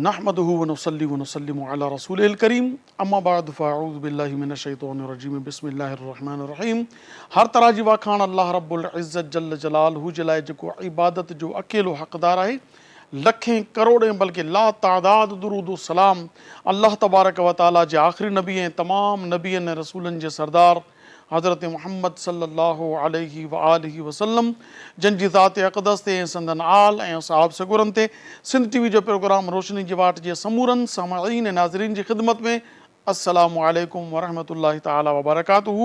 नहमदुहु व नुसल्ली व नुसल्लिमु अला रसूलिल करीम अम्मा बाद फ़अऊज़ु बिल्लाहि मिनश शैतानिर रजीम बिस्मिल्लाहिर रहमानिर रहीम। हर तरह जी वाखाण अल्लाह रब्बुल इज़्ज़त जल्ल जलालहू जे लाइ जेको इबादत जो अकेलो हक़दार आहे। लखें करोड़ें बल्कि ला तादाद दुरूद सलाम अल्लाह तबारक व तआला जे आख़िरी नबी ऐं तमाम नबियनि ऐं रसूलनि जे सरदार हज़रत मुहम्मद सल्लल्लाहु अलैहि व आलिहि वसल्लम जंहिंजी ज़ात अक़दस ते ऐं संदन आल ऐं असहाब सगुरनि ते सिंध टीवी जो प्रोग्राम रोशनी जी वाट जे समूरनि सामाईन ऐं नाज़रीन जी ख़िदमत में अस्सलामु अलैकुम वरहमतुल्लाहि ताला वबरकातुहू।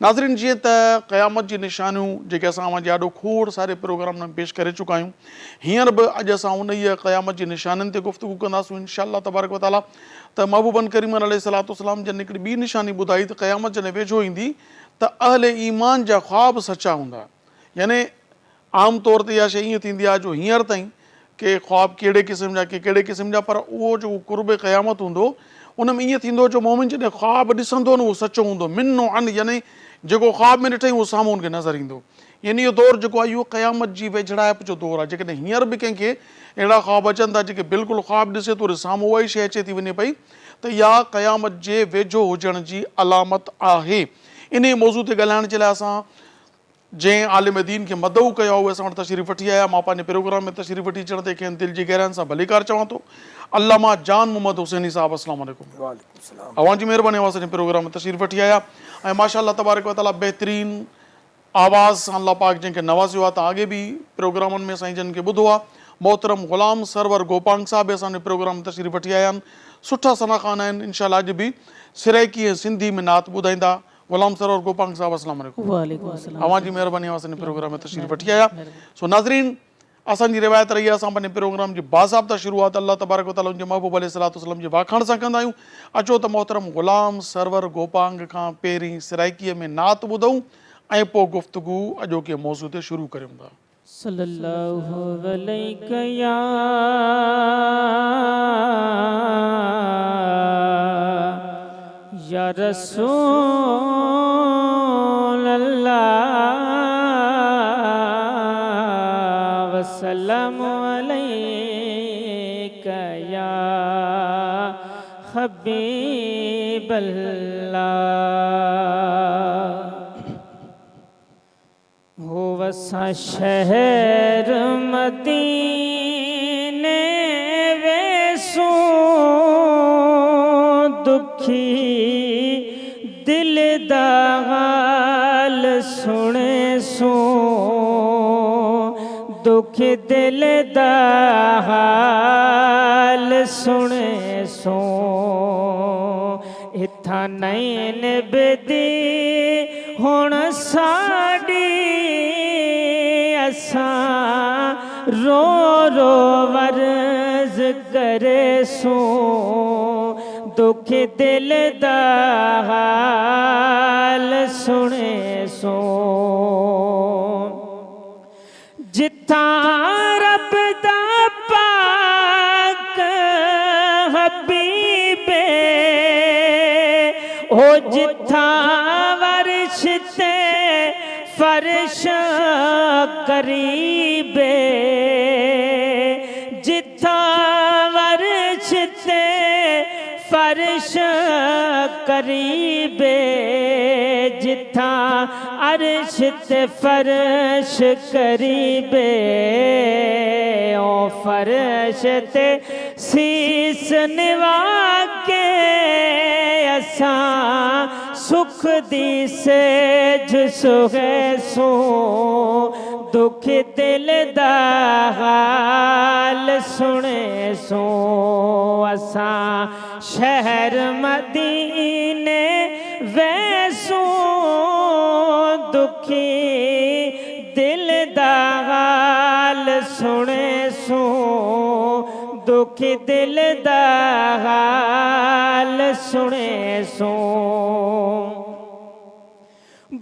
नाज़रीन, जीअं त क़यामत जी निशानियूं जेके असां ॾाढो खोड़ सारे प्रोग्राम में पेश करे चुका आहियूं, हींअर बि अॼु असां उन ई क़यामत जी निशानियुनि ते गुफ़्तगू कंदासीं इंशाअल्लाह तबारक व तआला। त महबूबन करीम अलैहिस्सलाम जन हिकिड़ी ॿी निशानी ॿुधाई त क़यामत जॾहिं वेझो ईंदी त अहले ईमान जा ख़्वाब सचा हूंदा। यानी आम तौर ते इहा शइ ईअं थींदी आहे जो हींअर ताईं के ख़्वाब कहिड़े क़िस्म जा के कहिड़े क़िस्म जा, पर उहो जेको क़ुर्ब क़यामत हूंदो उन में ईअं थींदो जो मोमिन जॾहिं ख़्वाब ॾिसंदो न उहो सचो हूंदो। मिनो अन यानी जेको ख़्वाब में ॾिठई उहो साम्हूं हुनखे नज़र ईंदो। यानी इहो दौरु जेको आहे इहो क़यामत जी वेझड़ाइप जो दौरु आहे। जेकॾहिं हींअर बि कंहिंखे अहिड़ा ख़्वाब अचनि था जेके बिल्कुलु ख़्वाब ॾिसे थो वरी साम्हूं उहा ई शइ अचे थी वञे पई, त इहा क़यामत जे वेझो हुजण जी अलामत आहे। इन मौज़ू ते ॻाल्हाइण जे लाइ असां जंहिं आलिम दीन खे मदऊ कयो उहे असां वटि तशरीफ़ वठी आया। मां पंहिंजे प्रोग्राम में तशरीफ़ वठी अचण ते कंहिं दिलि जी गहराइनि सां भलीकार चवां थो। अल्लामा जान मोहम्मद हुसैनी साहब, अस्सलाम वालेकुम। अवां जी महिरबानी, असां सॼे प्रोग्राम में तशरीफ़ वठी आया ऐं माशाअल्लाह तबारक व तआला बहितरीन आवाज़ सां अल्लाह पाक जंहिंखे नवाज़ियो आहे। तव्हां अॻे बि प्रोग्रामनि में साईं जन खे ॿुधो आहे। मोहतरम ग़ुलाम सरवर गोपांग साहब बि असांजे प्रोग्राम में तशरीफ़ वठी आया आहिनि। सुठा सनाख़ान आहिनि। इंशाअल्लाह अॼु बि सिराइकी ऐं सिंधी में नात ॿुधाईंदा। ग़ुलाम सरवर गोपांग साहब, अस्सलाम वालेकुम। अवां जी महिरबानी, असांजे प्रोग्राम में तशरीफ़ वठी आया। सो नाज़रीन, असांजी रिवायत रही आहे असां पंहिंजे प्रोग्राम जी बाज़ाब्ता शुरूआत अल्लाह तबारक व तआला उनजे महबूब अलैहिस्सलाम जे वाखाण सां कंदा आहियूं। अचो त मोहतरम ग़ुलाम सरवर गोपांग खां पहिरीं सिराइकीअ में नात ॿुधूं ऐं पोइ गुफ़्तगू अॼोके मौज़ू ते शुरू करियूं था। सल्लल्लाहु अलैहि या या रसूल अल्लाह वसल्लम अलैका या हबीब अल्लाह। हो वसा शहर मदीने वेसो दुखी दिल दा हाल सुने सो, दुख दिल दा हाल सुने सो। इत्था नैन बदी हुण साड़ी असां रो रो वर्ज करे सो, दुख दिल दा हाल सुने सो। जिथा रब दा पाक हबीबे ओ जिथा वर्श ते फर्श करीबे, जिथा वर्श ते फर्श करीबे, जिथा अर्श ते फर्श करीबे, ओ फर्श ते शीस निवा के असां सुख दी सेज सुहे सो, दुख दिल दा हाल सुने सो। असां शहर मदीने वैसो दुखी दिल दा हाल सुने सो, दुख दिल दा हाल सुने सो।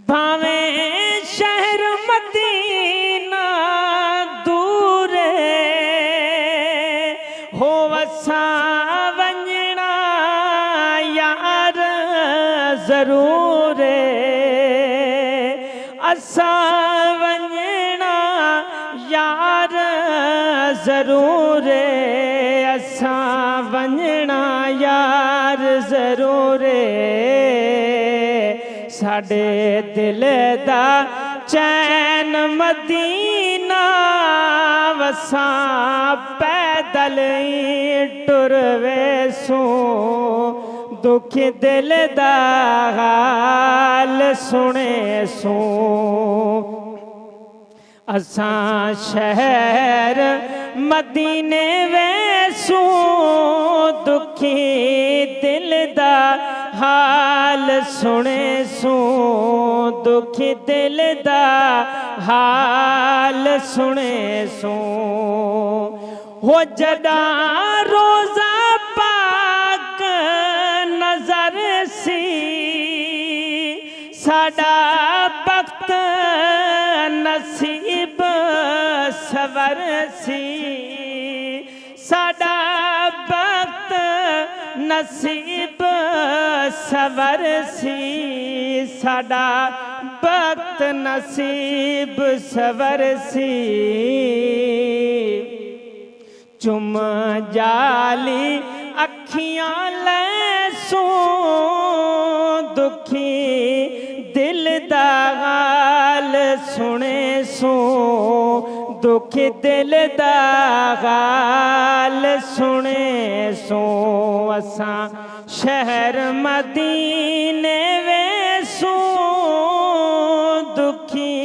भावें शहर मदीना दूर हो असां वञणा यार ज़रूर असां वञणा यार ज़रूर असां वञणा यार ज़रूर साडे दिल दा चैन मदीना वसां पैदल ही टुर वेसूं दुख दिल दा हाल सुने सूं असां शहर मदीने वेसूं दुखी दिल दा हाल सुने सूं दुखी दिल दा हाल सुने सूं हो जॾा रोज़ा पाक नजर सी साडा वक्त नसीब सवर सी साडा वक्त नसीब सवर सी साडा वक्त नसीब सवर सी चुम जाली अखियां लैसूं दुखी दिल दा हाल सुने सूं दुख दिल दा हाल सुने सूं असां शहर मदीने वेसूं दुखी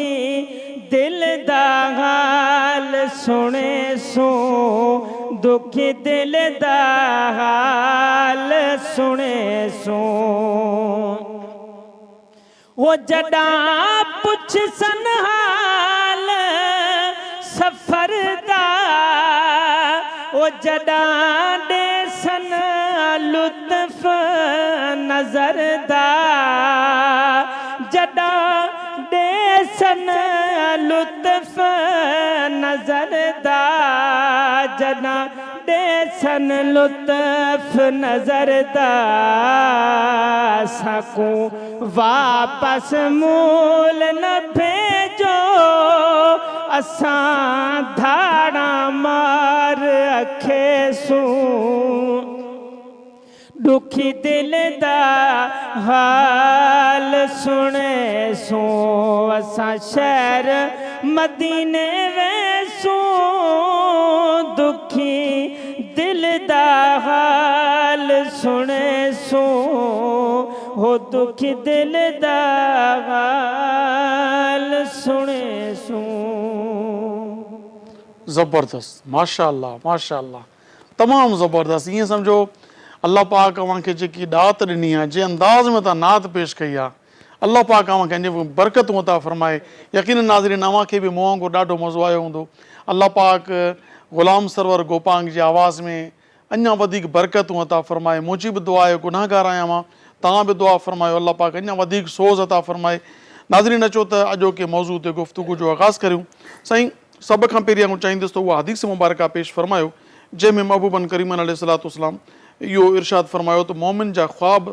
दिल दा हाल सुने सूं दुख दिल दा हाल सुने सूं वो जॾा पुछ सन हाल सफर दा वो जॾा दे सन लुत्फ नजर दा जॾा दे सन लुत्फ नजर दा जॾा दे सन लुत्फ नजर दा सकूं वापस मूल न भेजो असां धाड़ा मार अखे सूं दुखी दिल दा हाल सुने सूं असां शहर मदीने वेसूं दुखी दिल दा हाल सुने सूं हो दुखी दिल दा हाल सुने सूं ज़बरदस्त माशाअल्लाह माशाअल्लाह तमामु ज़बरदस्त ईअं सम्झो अल्लाह पाक अव्हांखे जेकी ॾात ॾिनी आहे जंहिं अंदाज़ में तव्हां नात पेश कई आहे अल्लाह पाक अव्हांखे अञा बरकतूं अता फ़रमाए यकीनन नाज़रीन अव्हांखे बि मूं वांगुरु ॾाढो मज़ो आयो हूंदो अल्लाह पाक ग़ुलाम सरवर गोपांग जी आवाज़ में अञा वधीक बरकतूं अता फ़रमाए मुंहिंजी बि दुआ आहे गुनाहगार आहियां मां तव्हां बि दुआ फ़रमायो अल्लाह पाक अञा वधीक सोज़ अता फ़रमाए नाज़रीन अचो त अॼोके मौज़ू ते गुफ़्तगू जो आगाज़ करियूं साईं सभ खां पहिरीं आऊं चाहींदुसि त उहा हदीस मुबारका पेश फ़रमायो जंहिंमें महबूबन करीमन अलैहिस्सलातु वस्सलाम इहो इरशाद फ़रमायो त मोमिन जा ख़्वाब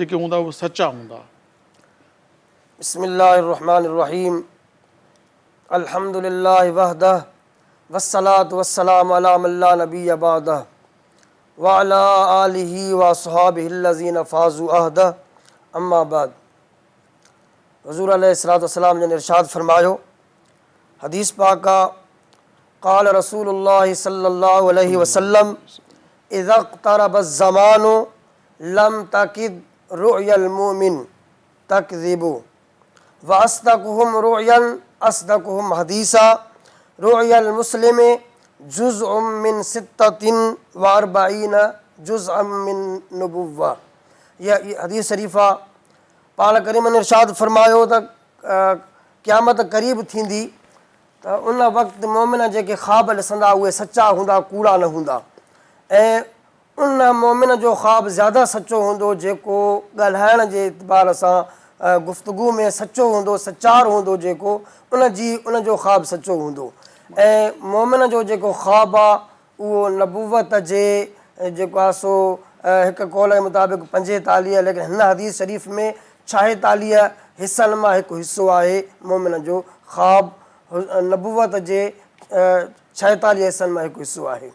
जेके हूंदा उहे सचा हूंदा बिस्मिल्लाहिर्रहमानिर्रहीम अल्हम्दुलिल्लाहि वहदह वस्सलातु वस्सलामु अला मन ला नबिय्य बअदह व अला आलिहि व अस्हाबिहिल्लज़ीना फ़ाज़ू अहदह अम्मा बाद हुज़ूर अलैहिस्सलातु वस्सलाम ने इरशाद फरमायो हदीस पाका क़ाल रसूलुल्लाहि सल्लल्लाहु अलैहि वसल्लम इज़ा इक़्तरबज़ ज़मानु लम तकिद रुअयल मुमिन तकज़िबु व अस्दक़ुहुम रुअयन अस्दक़ुहुम हदीसा रुअयल मुस्लिम जुज़अम मिन सित्ततिन व अर्बईन जुज़अम मिन नुबुव्वा। यह हदीस शरीफ़ा पाण करीम ने इरशाद फरमायो त क़यामत क़रीब थींदी त उन वक़्तु मोमिन जेके ख़्वाब ॾिसंदा उहे सचा हूंदा कूड़ा न हूंदा ऐं उन मोमिन जो ख़्वाब ज़्यादा सचो हूंदो जेको ॻाल्हाइण जे एतबार सां गुफ़्तगू में सचो हूंदो सचार हूंदो जेको उन जो ख़्वाब सचो हूंदो ऐं मोमिन जो जेको ख़्वाब आहे उहो नबूवत जे जेको आहे सो हिकु कौल जे मुताबिक़ 45 लेकिन हिन हदीस शरीफ़ में 46 हिस्सनि मां हिकु हिसो आहे मोमिन जो ख़्वाब। नबूवत जे 46 हिस्सनि मां हिकु हिसो आहे।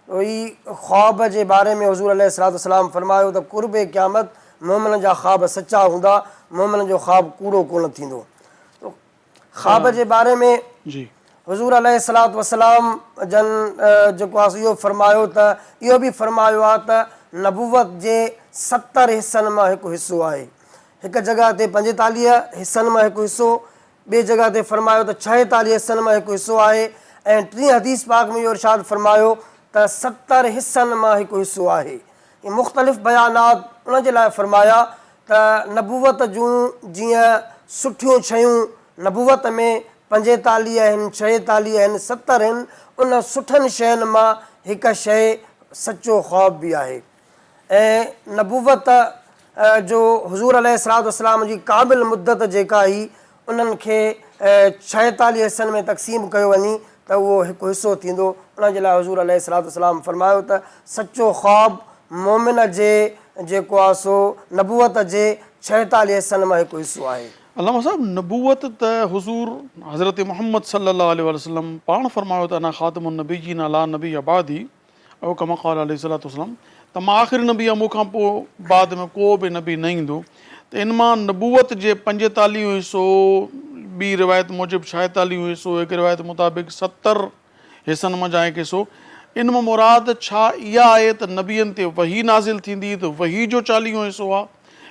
तो ही ख़्वाब जे बारे में हुज़ूर अलैहिस्सलाम फरमायो त क़ुर्बे क़यामत मोमिन जा ख़्वाब सचा हूंदा, मोमिन जो ख़्वाब कूड़ो कोन थींदो। तो ख़्वाब जे बारे में जी हुज़ूर अलैहिस्सलाम जन जेको आहे इहो फरमायो त इहो बि फरमायो आहे त नबूवत जे 70 हिस्सनि मां हिकु हिसो आहे। हिकु जॻह ते 45 हिस्सनि मां हिकु हिसो, ॿिए जॻह ते फरमायो त 46 हिस्सनि मां हिकु हिसो आहे, ऐं टीं हदीस पाक में इहो इरशाद फरमायो त 70 हिस्सनि मां हिकु हिसो आहे। ये मुख़्तलिफ़ बयानात उन जे लाइ फरमाया त नबूवत जूं जीअं सुठियूं शयूं नबूवत में 45 आहिनि, 46 आहिनि, 70 आहिनि, उन सुठनि शयुनि मां हिकु शइ सचो ख़्वाब बि आहे। ऐं नबूवत जो हुज़ूर अलैहिस्सलाम जी क़ाबिल मुद्दत जेका हुई उन्हनि खे 46 हिस्सनि में तक़सीम कयो वञी त उहो हिकु हिसो थींदो। उन जे लाइ हुज़ूर अलैहिस्सलाम फरमायो त सचो ख़्वाब मोमिन जे जेको आहे सो नबूवत जे 46 हिस्सनि मां हिकु हिसो आहे। अल्लामा साहब, नबूवत त हुज़ूर हज़रत मोहम्मद सल्लल्लाहु अलैहि वसल्लम पाण फरमायो त अना ख़ातिमुन नबीयीन ला नबी अबादी औ कमा क़ाल अलैहिस्सलातु वस्सलाम, त मां आख़िरी नबी आहे, मूंखां पोइ बाद में को बि नबी न ईंदो। त इन मां नबूवत जे 45 हिसो, ॿी रिवायत मूजिबि 46 हिसो, हिकु रिवायत मुताबिक़ 70 हिसनि मां जा हिकु हिसो। इन मां मुराद छा इहा आहे त नबियनि ते वही नाज़िल थींदी त वही जो 40 हिसो आहे,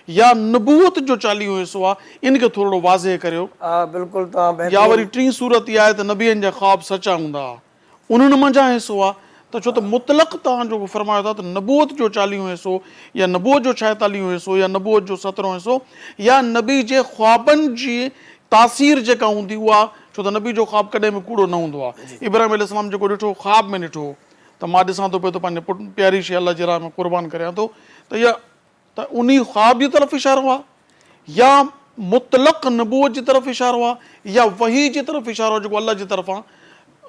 या नबूवत जो 40 हिसो आहे? इनखे थोरो वाज़े करियो। हा बिल्कुलु तव्हां या वरी टीं सूरत इहा आहे त नबियनि जा ख़्वाब सचा हूंदा, उन्हनि मां जा हिसो आहे। त छो त मुतलक़ तव्हां जेको फरमायो था त नबूवत जो 40 हिसो, या नबूवत जो 46 हिसो, या नबूवत जो 17 हिसो, या नबी जे ख़्वाबनि जी तासीर जेका हूंदी उहा, छो त नबी जो ख़्वाब कॾहिं बि कूड़ो न हूंदो आहे। इब्राहिम अलैहिस्सलाम जेको ॾिठो ख़्वाब में ॾिठो त मां ॾिसां थो पियो त पंहिंजे पुटु प्यारी शइ अलाह जे राह में क़ुर्बान करियां थो, त इहा त उन ख़्वाब जी तरफ़ इशारो आहे, या मुतलक़ नबूवत जी तरफ़ इशारो आहे, या वही जी तरफ़ इशारो आहे जेको अलाह जी तरफ़ां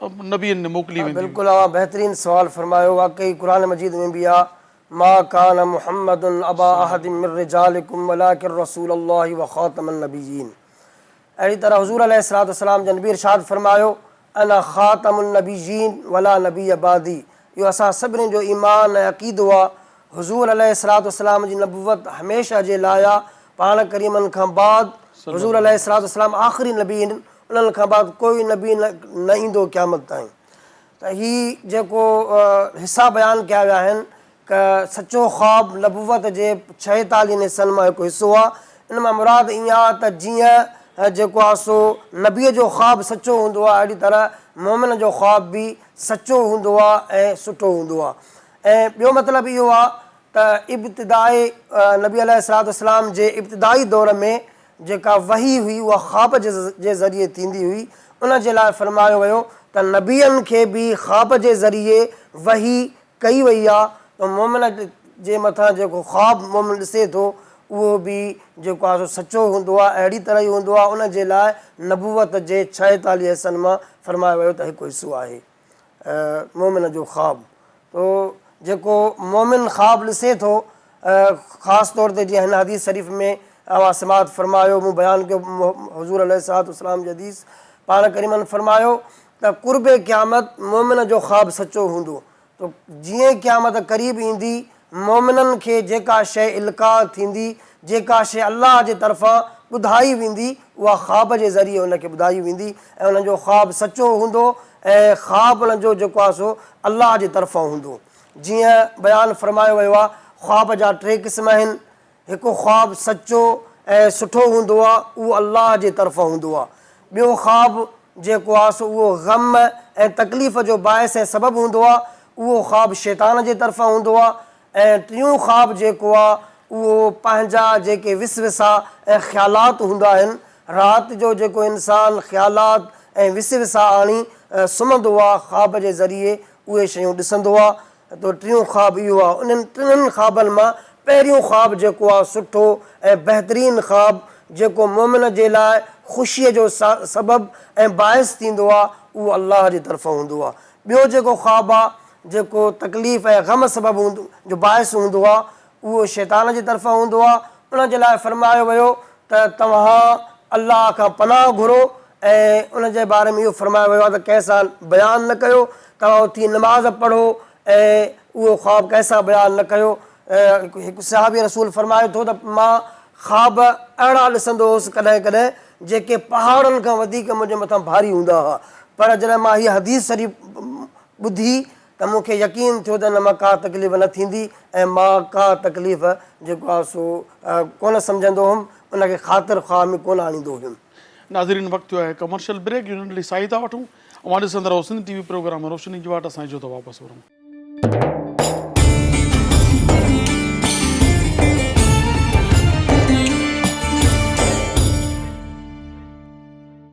नबियनि ने मोकिली वेंदी? बिल्कुलु बहितरीनु सवालु फरमायो। वाकई क़ुरान मजीद में बि आहे मा कान मुहम्मदुन अबा अहदिन मिन रिजालिकुम वलाकिन रसूलुल्लाहि व ख़ातमुन नबिय्यीन। अहिड़ी तरह हुज़ूर अलैहिस्सलाम जन बि इरशाद फरमायो अना ख़ातमुन नबिय्यीन वला नबी अबादी। इहो असां सभिनी जो ईमान ऐं अक़ीदो आहे। हुज़ूर अलैहिस्सलाम जी नबूवत हमेशह जे लाइ आहे। पाण करीमनि खां बाद हुज़ूर अलैहिस्सलाम आख़िरी नबी आहिनि, उन्हनि खां बाद कोई नबी न ईंदो क़यामत ताईं। त हीअ जेको हिसा बयानु कया विया आहिनि क सचो ख़्वाब नबूवत जे 46 हिसनि मां हिकु हिसो आहे। इन मां मुराद ईअं आहे त जीअं जेको आहे सो नबीअ जो ख़्वाब सचो हूंदो आहे, अहिड़ी तरह मोमिन जो ख़्वाब बि सचो हूंदो आहे ऐं सुठो हूंदो आहे। ऐं ॿियो मतिलबु इहो आहे त इब्तिदाई नबी अलैहिस्सलाम जे इब्तिदाई दौर में जेका वही हुई उहा ख़्वाब जे ज़रिए थींदी हुई। उन जे लाइ फरमायो वियो त नबियनि खे बि ख़्वाब जे ज़रिए वही कई वई आहे। त मोमिन जे मथां जेको ख़्वाब मोमिन ॾिसे थो उहो बि जेको आहे सचो हूंदो आहे, अहिड़ी तरह ई हूंदो आहे। उन जे लाइ नबूवत जे 46 हिसनि मां फरमायो वियो त हिकु हिसो आहे मोमिन जो ख़्वाब। तो जेको मोमिन ख़्वाब ॾिसे थो, ख़ासि तौर ते जीअं हिन हदीस शरीफ़ में अवां समात फरमायो, मूं बयानु कयो हुज़ूर अलैहिस्सलाम जी हदीस, पाण करीमनि फरमायो त क़ुर्बे क़यामत मोमिन जो ख़्वाब सचो हूंदो। तो जीअं क़यामत क़रीब ईंदी, मोमिननि खे जेका शइ इल्का थींदी, जेका शइ अलाह जे तरफ़ां ॿुधाई वेंदी, उहा ख़्वाब जे ज़रिए उनखे ॿुधाई वेंदी ऐं उनजो ख़्वाब सचो हूंदो ऐं ख़्वाब उनजो जेको आहे सो अलाह जे तरफ़ां हूंदो। जीअं बयानु फरमायो वियो आहे ख़्वाब जा 3 क़िस्म आहिनि। हिकु ख़्वाब सचो ऐं सुठो हूंदो आहे, उहो अलाह जे तरफ़ां हूंदो आहे। ॿियो ख़्वाब जेको आहे सो उहो ग़म ऐं तकलीफ़ जो बाइस ऐं सबबु हूंदो आहे, उहो ख़्वाब शैतान जे तरफ़ां हूंदो आहे। ऐं टियों ख़्वाब जेको आहे उहो पंहिंजा जेके विसविसा ऐं ख़्यालात हूंदा आहिनि, राति जो जेको इंसानु ख़्यालात ऐं विसविसा आणी सुम्हंदो आहे, ख़्वाब जे ज़रिए उहे शयूं ॾिसंदो आहे। त टियों ख़्वाब इहो आहे। उन्हनि 3 ख़्वाबनि मां पहिरियों ख़्वाब जेको आहे सुठो ऐं बहितरीनु ख़्वाब जेको मोमिन जे लाइ ख़ुशीअ जो सबबु ऐं बाइस थींदो आहे, उहो अलाह जे तरफ़ां हूंदो आहे। ॿियो जेको ख़्वाब आहे जेको तकलीफ़ ऐं ग़म सबबु हूंदो जो बाइस हूंदो आहे, उहो शैतान जे तरफ़ां हूंदो आहे। उन जे लाइ फरमायो वियो त त तव्हां अल्लाह खां पनाह घुरो ऐं उन जे बारे में इहो फरमायो वियो आहे त कंहिंसां बयानु न कयो, तव्हां उथी नमाज़ पढ़ो ऐं उहो ख्वाबु कंहिंसां बयानु न कयो। हिकु सहाबी रसूल फरमायो थो त मां ख्वाब अहिड़ा ॾिसंदो हुउसि कॾहिं कॾहिं जेके पहाड़नि खां वधीक मुंहिंजे मथां भारी हूंदा हुआ, पर जॾहिं मां हीअ हदीस शरीफ़ ॿुधी त मूंखे यकीन थियो त हिन मां का तकलीफ़ न थींदी ऐं मां का तकलीफ़ जेको आहे सो कोन सम्झंदो हुउमि, उनखे ख़ातिर ख़्वाह में कोन आणींदो हुयुमि। नाज़रीन, वक़्तु थियो आहे कमर्शियल ब्रेक, यूनिट ॾेई साई था वठूं। अवां ॾिसंदा रहो सिंध टीवी प्रोग्राम रोशनी जी वाट। असां जो त वापसि वठूं।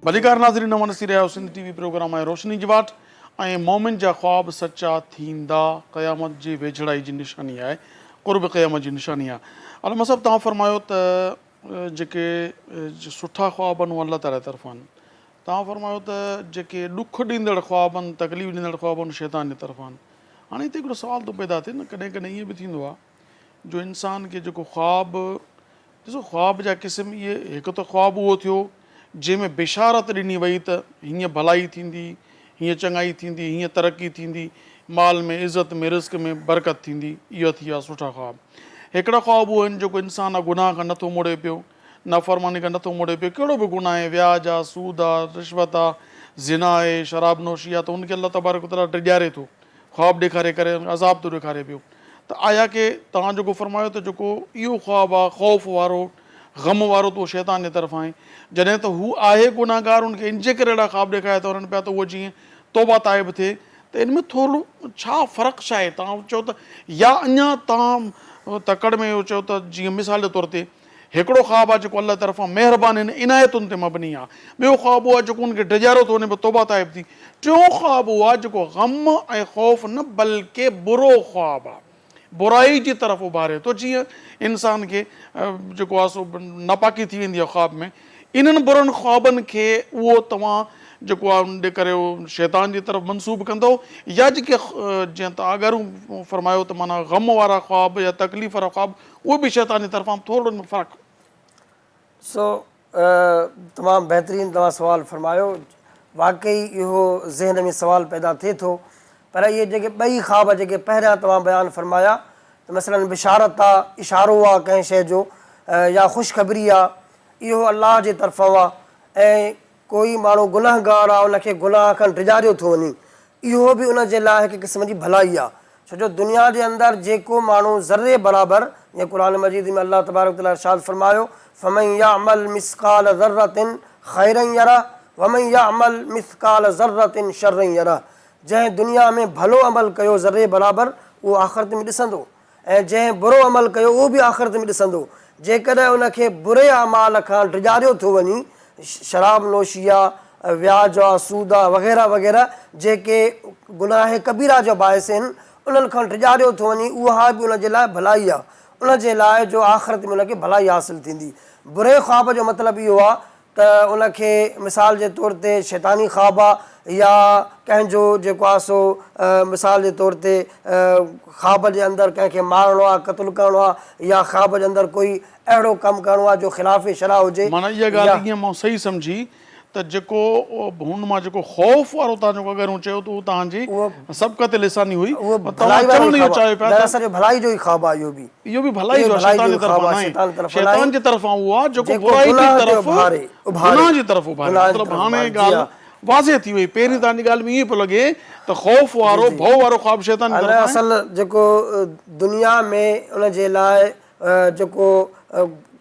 भलीकार नाज़रीन, अवां ॾिसी रहिया आहियो सिंध टीवी प्रोग्राम आहे रोशनी जी वाट ऐं मोमिन जा ख्वाब सचा थींदा क़यामत जी वेझड़ाई जी निशानी आहे, क़ुर्ब क़यामत जी निशानी आहे। अलमा साहब, तव्हां फरमायो त जेके सुठा ख्वाब आहिनि उहे अल्लाह ताला जी तरफ़ां आहिनि। तव्हां फरमायो त जेके ॾुख ॾींदड़ ख्वाब आहिनि, तकलीफ़ ॾींदड़ ख्वाब आहिनि, शैतान जी तरफ़ां आहिनि। हाणे हिते हिकिड़ो सुवाल थो पैदा थिए न, कॾहिं कॾहिं ईअं बि थींदो आहे जो इंसान खे जेको ख्वाब, ॾिसो ख्वाब जा क़िस्म इहे, हिकु त ख्वाब उहो थियो जंहिंमें बिशारत ॾिनी वई त हीअं भलाई थींदी, हीअं चङाई थींदी, हीअं तरक़ी थींदी, माल में, इज़त में, रिज़्क़ में बरकत थींदी, इहो थी विया सुठा ख्वाब। हिकिड़ा ख्वाब उहे आहिनि जेको इंसान गुनाह खां नथो मुड़े पियो, नाफ़रमानी खां नथो मुड़े पियो, कहिड़ो बि गुनाह आहे, व्याज आहे, सूद आहे, रिश्वत आहे, ज़िना आहे, शराब नोशी आहे, त हुनखे अल्लाह तबारक व तआला टिॼारे थो, ख्वाब ॾेखारे करे अज़ाब थो ॾेखारे पियो। त आया की तव्हां जेको फरमायो त जेको इहो ख्वाब आहे ख़ौफ़ वारो, ग़म वारो, त उहो शैतान जे तरफ़ां आहे। जॾहिं त हू आहे गुनाहगार, हुनखे इन जे करे अहिड़ा ख्वाब ॾेखारे था वञनि पिया त उहो जीअं तौबा ताइब थिए। त इन में थोरो छा फ़र्क़ु छा आहे? तव्हां चओ त या अञा तव्हां तकड़ में इहो चओ त जीअं मिसाल जे तौर ते हिकिड़ो ख्वाब आहे जेको अल्लाह तरफ़ां महिरबानी इनायतुनि ते मबनी आहे, ॿियो ख्वाब उहो आहे जेको हुनखे डिॼारो थो वञे पोइ तौबा ताइब थी, टियों ख्वाब उहो आहे जेको ग़म ऐं ख़ौफ़ न बल्कि बुरो ख्वाब आहे, बुराई जी तरफ़ उभारे थो। जीअं इंसान खे जेको आहे सो नापाकी थी वेंदी आहे ख्वाब में, इन्हनि बुरनि ख्वाबनि खे उहो तव्हां जेको आहे उन ॾे करे उहो शैतान जी तरफ़ मनसूब कंदो, या जेके जीअं तव्हां अगरि फरमायो त माना ग़म वारा ख्वाब या तकलीफ़ वारा ख्वाब उहे बि शैतान जी तरफ़ां, थोरो फ़र्क़ु। तमामु बहितरीनु तव्हां सुवालु फरमायो। वाक़ई इहो ज़हन में सुवालु पैदा थिए थो, पर इहे जेके ॿई ख्वाब जेके पहिरियां तव्हां बयानु फरमाया त मसलन बिशारत आहे, इशारो आहे कंहिं शइ जो, या ख़ुशख़बरी आहे, इहो अलाह जे तरफ़ां आहे। ऐं कोई माण्हू गुनाहगार आहे, उनखे गुनाह खां डिॼारियो थो वञे, इहो बि उन जे लाइ हिकु क़िस्म जी भलाई आहे। छो जो दुनिया जे अंदरि जेको माण्हू ज़र्रे बराबरि, जीअं क़ुर मजीद में अल्लाह तबारक तआला इरशाद फरमायो, फमन यअमल मिस्काल ज़र्रतिन ख़ैरन यरा वमन यअमल मिस्काल ज़र्रतिन शर्रन यरा। जंहिं दुनिया में भलो अमल कयो ज़र्रे बराबरि, उहो आख़िरत में ॾिसंदो, ऐं जंहिं बुरो अमल कयो उहो बि आख़िरत में ॾिसंदो। जेकॾहिं उनखे बुरे अमाल खां डिॼारियो थो वञे, शराब नोशी आहे, व्याज आहे, सूद आहे, वग़ैरह वग़ैरह जेके गुनाह कबीरा जो बाहिस आहिनि, उन्हनि खां डिॼारियो थो वञे, उहा बि उन जे लाइ भलाई आहे, उन जे लाइ जो आख़िरत में उनखे भलाई हासिलु थींदी। बुरे ख्वाब जो मतिलबु इहो आहे त उनखे मिसाल जे तौर ते शैतानी ख्वाब आहे, या कंहिंजो जेको आहे सो मिसाल जे तौर ते ख्वाब जे अंदरि कंहिंखे मारणो आहे, क़तलु करिणो आहे, या ख्वाब जे अंदरि कोई अहिड़ो कमु करिणो आहे जो ख़िलाफ़ शरा हुजे। माना इहा ॻाल्हि ईअं मां सही सम्झी त जेको हुन मां जेको ख़ौफ़ वारो तव्हां जेको अगरि चयो त उहो तव्हांजी सबक़त लिसानी हुई, भलाई जो ई ख्वाब आहे। इहो बि भलाई जो शैतान जी तरफ़ां उहो आहे जेको बुराई जी तरफ़, गुनाह जी तरफ़ उभारे। मतिलबु हाणे ॻाल्हि वाज़े थी वई। पहिरीं तव्हांजी ॻाल्हि में ईअं पियो लॻे त ख़ौफ़ वारो, भउ वारो ख्वाब शैतान जी तरफ़ां। असल जेको दुनिया में उन जे लाइ जेको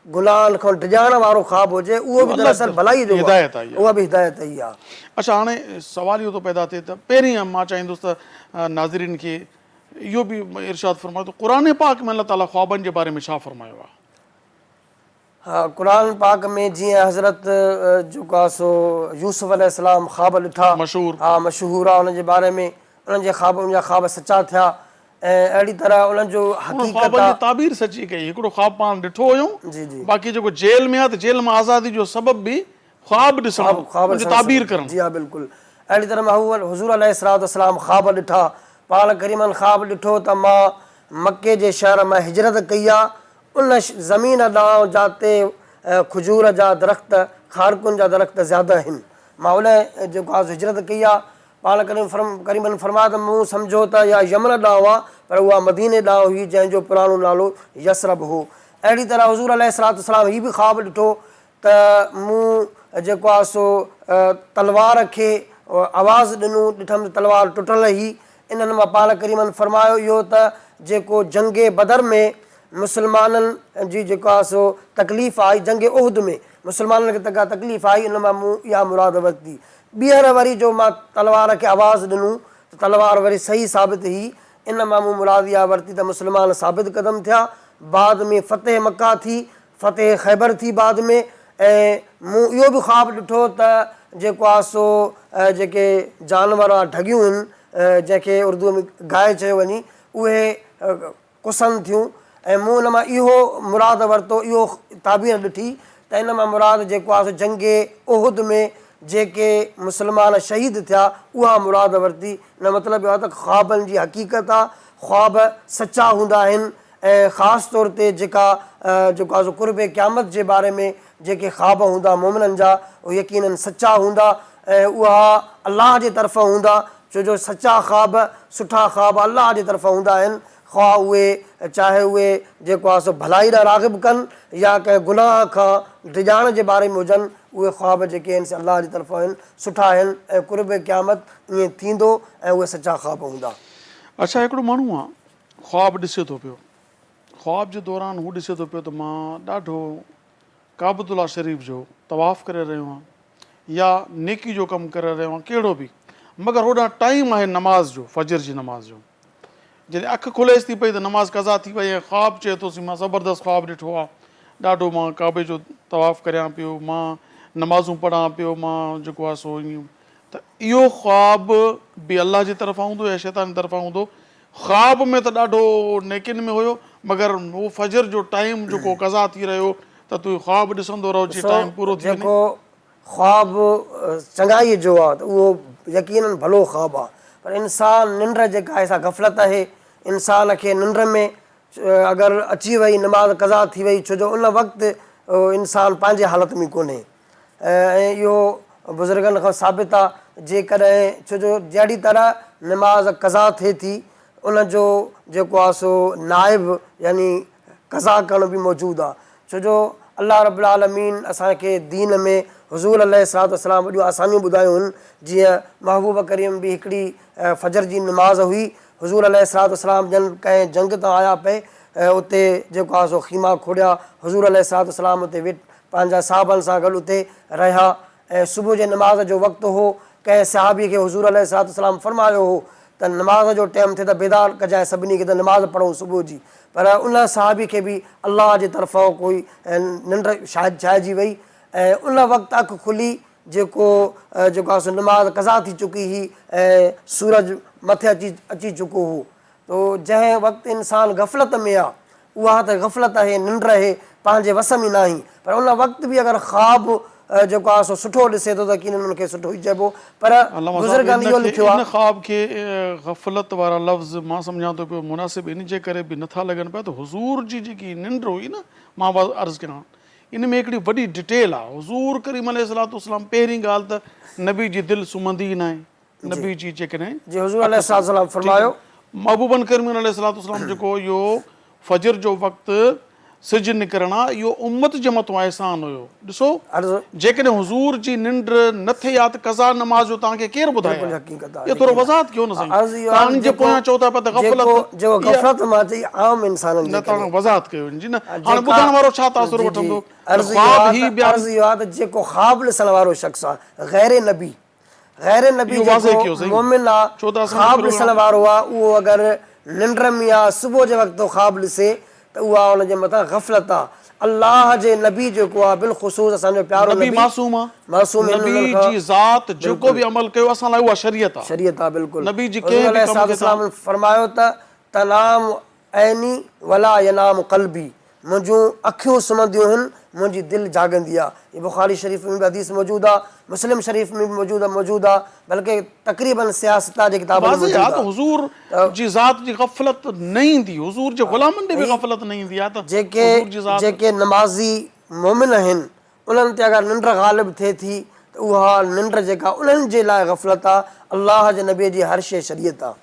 गुनाहनि खां डिॼाइण वारो ख्वाब हुजे, उहो बि दरअसल भलाई जो हिदायत आहे, उहा बि हिदायत ई आहे। अच्छा, हाणे सवाल इहो थो पैदा थिए त पहिरीं मां चाहींदुसि त नाज़रीन खे इहो बि इरशाद फरमायो त क़ुर पाक में अल्लाह ताला ख्वाबनि जे बारे में छा फरमायो आहे? हा, क़ुर पाक में जीअं हज़रत जेको आहे सो यूसुफ अलैहिस्सलाम ख्वाब ॾिठा, मशहूरु आहे, उनजे बारे में उन्हनि जा ख्वाब सचा थिया। ऐं अहिड़ी तरह उन्हनि जो हक़ीक़त ताबीर सची कई। हिकिड़ो ख्वाब पाण ॾिठो हुयूं, बाक़ी जेको जेल में आहे त जेल मां आज़ादी जो सबबु बि ख्वाब ॾिसणु, ताबीर करणु। जी हा, बिल्कुलु। अहिड़ी तरह हुज़ूर अलैहिस्सलाम ख्वाब ॾिठा, पाण करीमन ख्वाब ॾिठो त मां मके जे शहर मां हिजरत कई आहे, उन ज़मीन ॾांहुं जिते खजूर जा दरख़्त खारकुनि जा दरख़्त ज़्यादा आहिनि। मां उन जेको आहे हिजरत कई आहे, पाण करीमन फरमाया त मूं सम्झो त या यमन ॾांहुं आहे, पर उहा मदीने ॾांहुं हुई जंहिंजो पुराणो नालो यसरब हो। अहिड़ी तरह हुज़ूर अलैहिस्सलातु वस्सलाम हीअ बि ख़्वाबु ॾिठो त मूं जेको आहे सो तलवार खे आवाज़ु ॾिनो, ॾिठमि तलवार टुटल हुई। इन्हनि मां पाण करीमन फरमायो इहो त जेको जंगे बदर में मुस्लमाननि जी जेको आहे सो तकलीफ़ आई, जंगे उहद में मुस्लमाननि खे का तकलीफ़ आई, इन मां मूं इहा मुराद वरिती। ॿीहर वरी जो मां तलवार खे आवाज़ु ॾिनो त तलवार वरी सही साबित हुई, इन मां मूं मुराद इहा वरिती त मुस्लमान साबित क़दम थिया। बाद में फ़तेह मक्का थी, फ़तेह ख़ैबर थी बाद में। ऐं मूं इहो बि ख़्वाबु ॾिठो त जेको आहे सो जेके जानवर आहे ढगियूं आहिनि, जंहिंखे उर्दूअ में गांइ चयो वञे, उहे कुसनि थियूं। ऐं मूं हुन मां इहो मुराद वरितो, इहो ताबीर ॾिठी त इन मां मुराद जेको आहे सो जंगे उहद में जेके मुस्लमान शहीद थिया उहा मुराद वरिती। इन मतिलबु इहो आहे त ख़्वाबनि जी हक़ीक़त आहे, ख़्वाब सचा हूंदा आहिनि। ऐं ख़ासि तौर ते जेको आहे सो क़ुर्ब क़यामत जे बारे में जेके ख़्वाब हूंदा मोमिननि जा, उहे यकीननि सचा हूंदा ऐं उहा अलाह जे तरफ़ां हूंदा। छो जो सचा ख़्वाब, सुठा ख़्वाब अलाह जे तरफ़ां हूंदा आहिनि। ख़्वाह उहे चाहे उहे जेको आहे सो भलाई ॾांहुं राग़िब कनि या कंहिं गुनाह खां डिॼाइण जे बारे में हुजनि, उहे ख़्वाब जेके आहिनि से अलाह जी तरफ़ां आहिनि, सुठा आहिनि। ऐं क़ुर्ब क़यामत ईअं थींदो ऐं उहे सचा ख़्वाब हूंदा। अच्छा, हिकिड़ो माण्हू आहे ख़्वाबु ॾिसे थो पियो, ख़्वाब जे दौरान हू ॾिसे थो पियो त मां ॾाढो काबतुल्ला शरीफ़ जो तवाफ़ करे रहियो आहियां या नेकी जो कमु करे रहियो आहियां, कहिड़ो बि, मगर होॾां टाइम आहे नमाज़ जो, फजर जी नमाज़ जो। जॾहिं अखि खुलेसि थी पई त नमाज़ कज़ा थी वई ऐं ख़्वाबु चए थोसीं मां ज़बरदस्तु ख़्वाबु ॾिठो आहे, ॾाढो मां काबे जो तवाफ़ करियां पियो, मां नमाज़ूं पढ़ां पियो, मां जेको आहे सो ईअं। त इहो ख़्वाबु बि अलाह जी तरफ़ां हूंदो या शैतान जी तरफ़ां हूंदो? ख़्वाब में त ॾाढो नेकिन में हुयो, मगर उहो फजर जो टाइम जेको कज़ा थी रहियो त तूं ख़्वाबु ॾिसंदो रहो जी टाइम पूरो थी वञे। जेको ख़्वाबु चङाईअ जो आहे त उहो यकीननि भलो ख़्वाबु आहे, पर इंसान निंड जेका आहे सा गफ़लत आहे। इंसान खे निंड में अगरि अची वई, नमाज़ कज़ा थी वई, छो जो उन वक़्तु इंसान पंहिंजे हालत में कोन्हे। ऐं इहो बुज़ुर्गनि खां साबित आहे, जेकॾहिं छो जो जहिड़ी तरह नमाज़ कज़ा थिए थी, उनजो जेको आहे सो नाइब यानी कज़ा करण बि मौजूदु आहे। छो जो अलाह रब्बुल आलमीन असांखे दीन में हुज़ूर अलैहिस्सलातु वस्सलाम वॾियूं आसानियूं ॿुधायूं आहिनि। जीअं महबूब करीम बि हिकिड़ी फजर जी नमाज़ हुई, हुज़ूर अलैहिस्सलातु वस्सलाम जन कंहिं जंग तां आया पे, उते जेको आहे सो ख़ीमा खोड़िया, हुज़ूर अलैहिस्सलातु वस्सलाम उते पंहिंजा साहबनि सां गॾु उते रहिया। ऐं सुबुह जे नमाज़ जो वक़्तु हो, कंहिं सहाबी खे हुज़ूर अलैहिस्सलातु वस्सलाम फरमायो हो त नमाज़ जो टाइम थिए त बेदार कजांइ सभिनी खे त नमाज़ पढ़ूं सुबुह जी। पर उन सहाबी खे बि अलाह जे तरफ़ां कोई निंड छाइजी वई ऐं उन वक़्तु अखि खुली, जेको आहे सो नमाज़ कज़ा थी चुकी हुई ऐं सूरज मथे अची चुको हो। तो जंहिं वक़्तु इंसान गफ़लत में आहे, उहा त गफ़लत आहे, निंड आहे, पंहिंजे वस में न आई। पर उन वक़्तु बि अगरि ख़्वाब जेको आहे सो सुठो ॾिसे थो त कीन उनखे सुठो ई चइबो। पर बुज़ुर्गनि इहो लिखियो आहे, इन ख़्वाब खे गफ़लत वारा लफ़्ज़ मां सम्झां थो पियो मुनासिबु इन जे करे बि नथा लॻनि पिया त हुज़ूर जी जेकी निंड हुई न, मां अर्ज़ु कयां, इन में हिकिड़ी वॾी डिटेल आहे। हुज़ूर करीम अलैहिस्सलातु वस्सलाम पहिरीं ॻाल्हि त नबी जी दिलि सुम्हंदी न आहे, नबी जी जेकॾहिं जी हुज़ूर अलैहिस्सलातु वस्सलाम फरमायो, महबूबन करीम अलैहिस्सलातु वस्सलाम जेको इहो फजर जो वक़्तु सिज निकिरण आहे, इहो उम्मत जे मथां अहसान हुयो। ॾिसो, जेकॾहिं हुज़ूर जी निंड न थिए हा त कज़ा नमाज़ जो तव्हांखे केरु ॿुधायो? इहो थोरो वज़ाहत कयो न साईं, तव्हांजे पोयां चओ था पिया त गफ़लत मां चई आम इंसाननि न, तव्हां वज़ाहत कयो जी न। हाणे ॿुधण वारो छा तासुर वठंदो? अर्ज़ु इहो आहे त जेको ख़्वाब ॾिसण वारो शख़्स आहे, गैर नबी जेको मोमिन आहे, ख़्वाब ॾिसण वारो आहे, उहो अगरि निंड में आहे, सुबुह जे वक़्तु ख़्वाब ॾिसे त उहा हुनजे मथां गफ़लत आहे। अलाह जे नबी जेको आहे बिलख़ुसूस असांजो प्यारो नबी मासूम आहे, नबी जी ज़ात जेको बि अमल कयो असां लाइ उहा शरीयत आहे, शरीयत आहे बिल्कुलु। नबी जी खे फरमायो त तनाम ऐनी वला यनाम क़ल्बी, मुंहिंजूं अखियूं सुम्हंदियूं आहिनि, मुंहिंजी दिलि जाॻंदी आहे। ये बुख़ारी शरीफ़ में बि हदीस मौजूदु आहे, मुस्लिम शरीफ़ में बि मौजूदु आहे, बल्कि तक़रीबन सियासत जे किताब में मौजूदु आहे। हुज़ूर जी ज़ात जी गफ़लत न ईंदी, हुज़ूर जे ग़ुलामनि ॾे बि गफ़लत न ईंदी आहे। त जेके नमाज़ी मोमिन आहिनि उन्हनि ते अगरि निंड ग़ालिब थिए थी त उहा निंड जेका उन्हनि जे लाइ ग़फ़लत आहे, अलाह जे नबीअ जी हर शइ शरीयत आहे।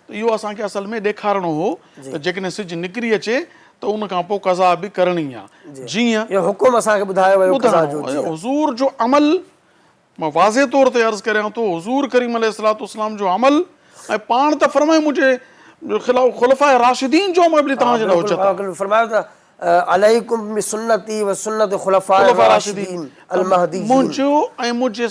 त इहो असांखे असल में ॾेखारिणो हो त जेकॾहिं सिजु निकिरी अचे त उन खां पोइ कज़ा बि करणी आहे। जीअं इहो हुकुम असांखे ॿुधायो वियो क़ज़ा जो। हुज़ूर जो अमल मां वाज़े तौर ते अर्ज़ु करियां थो, हुज़ूर करीम अलैहिस्सलाम जो अमल ऐं पाण त फरमाए मुंहिंजे ख़िलाफ़ खुलफ़ाए राशिदीन जो अमल बि तव्हांजे लाइ हुजत आहे। फरमायो त अलैकुम बिसुन्नती व सुन्नत खुलफाए राशिदीन अल महदीयीन। मुंहिंजो ऐं मुंहिंजे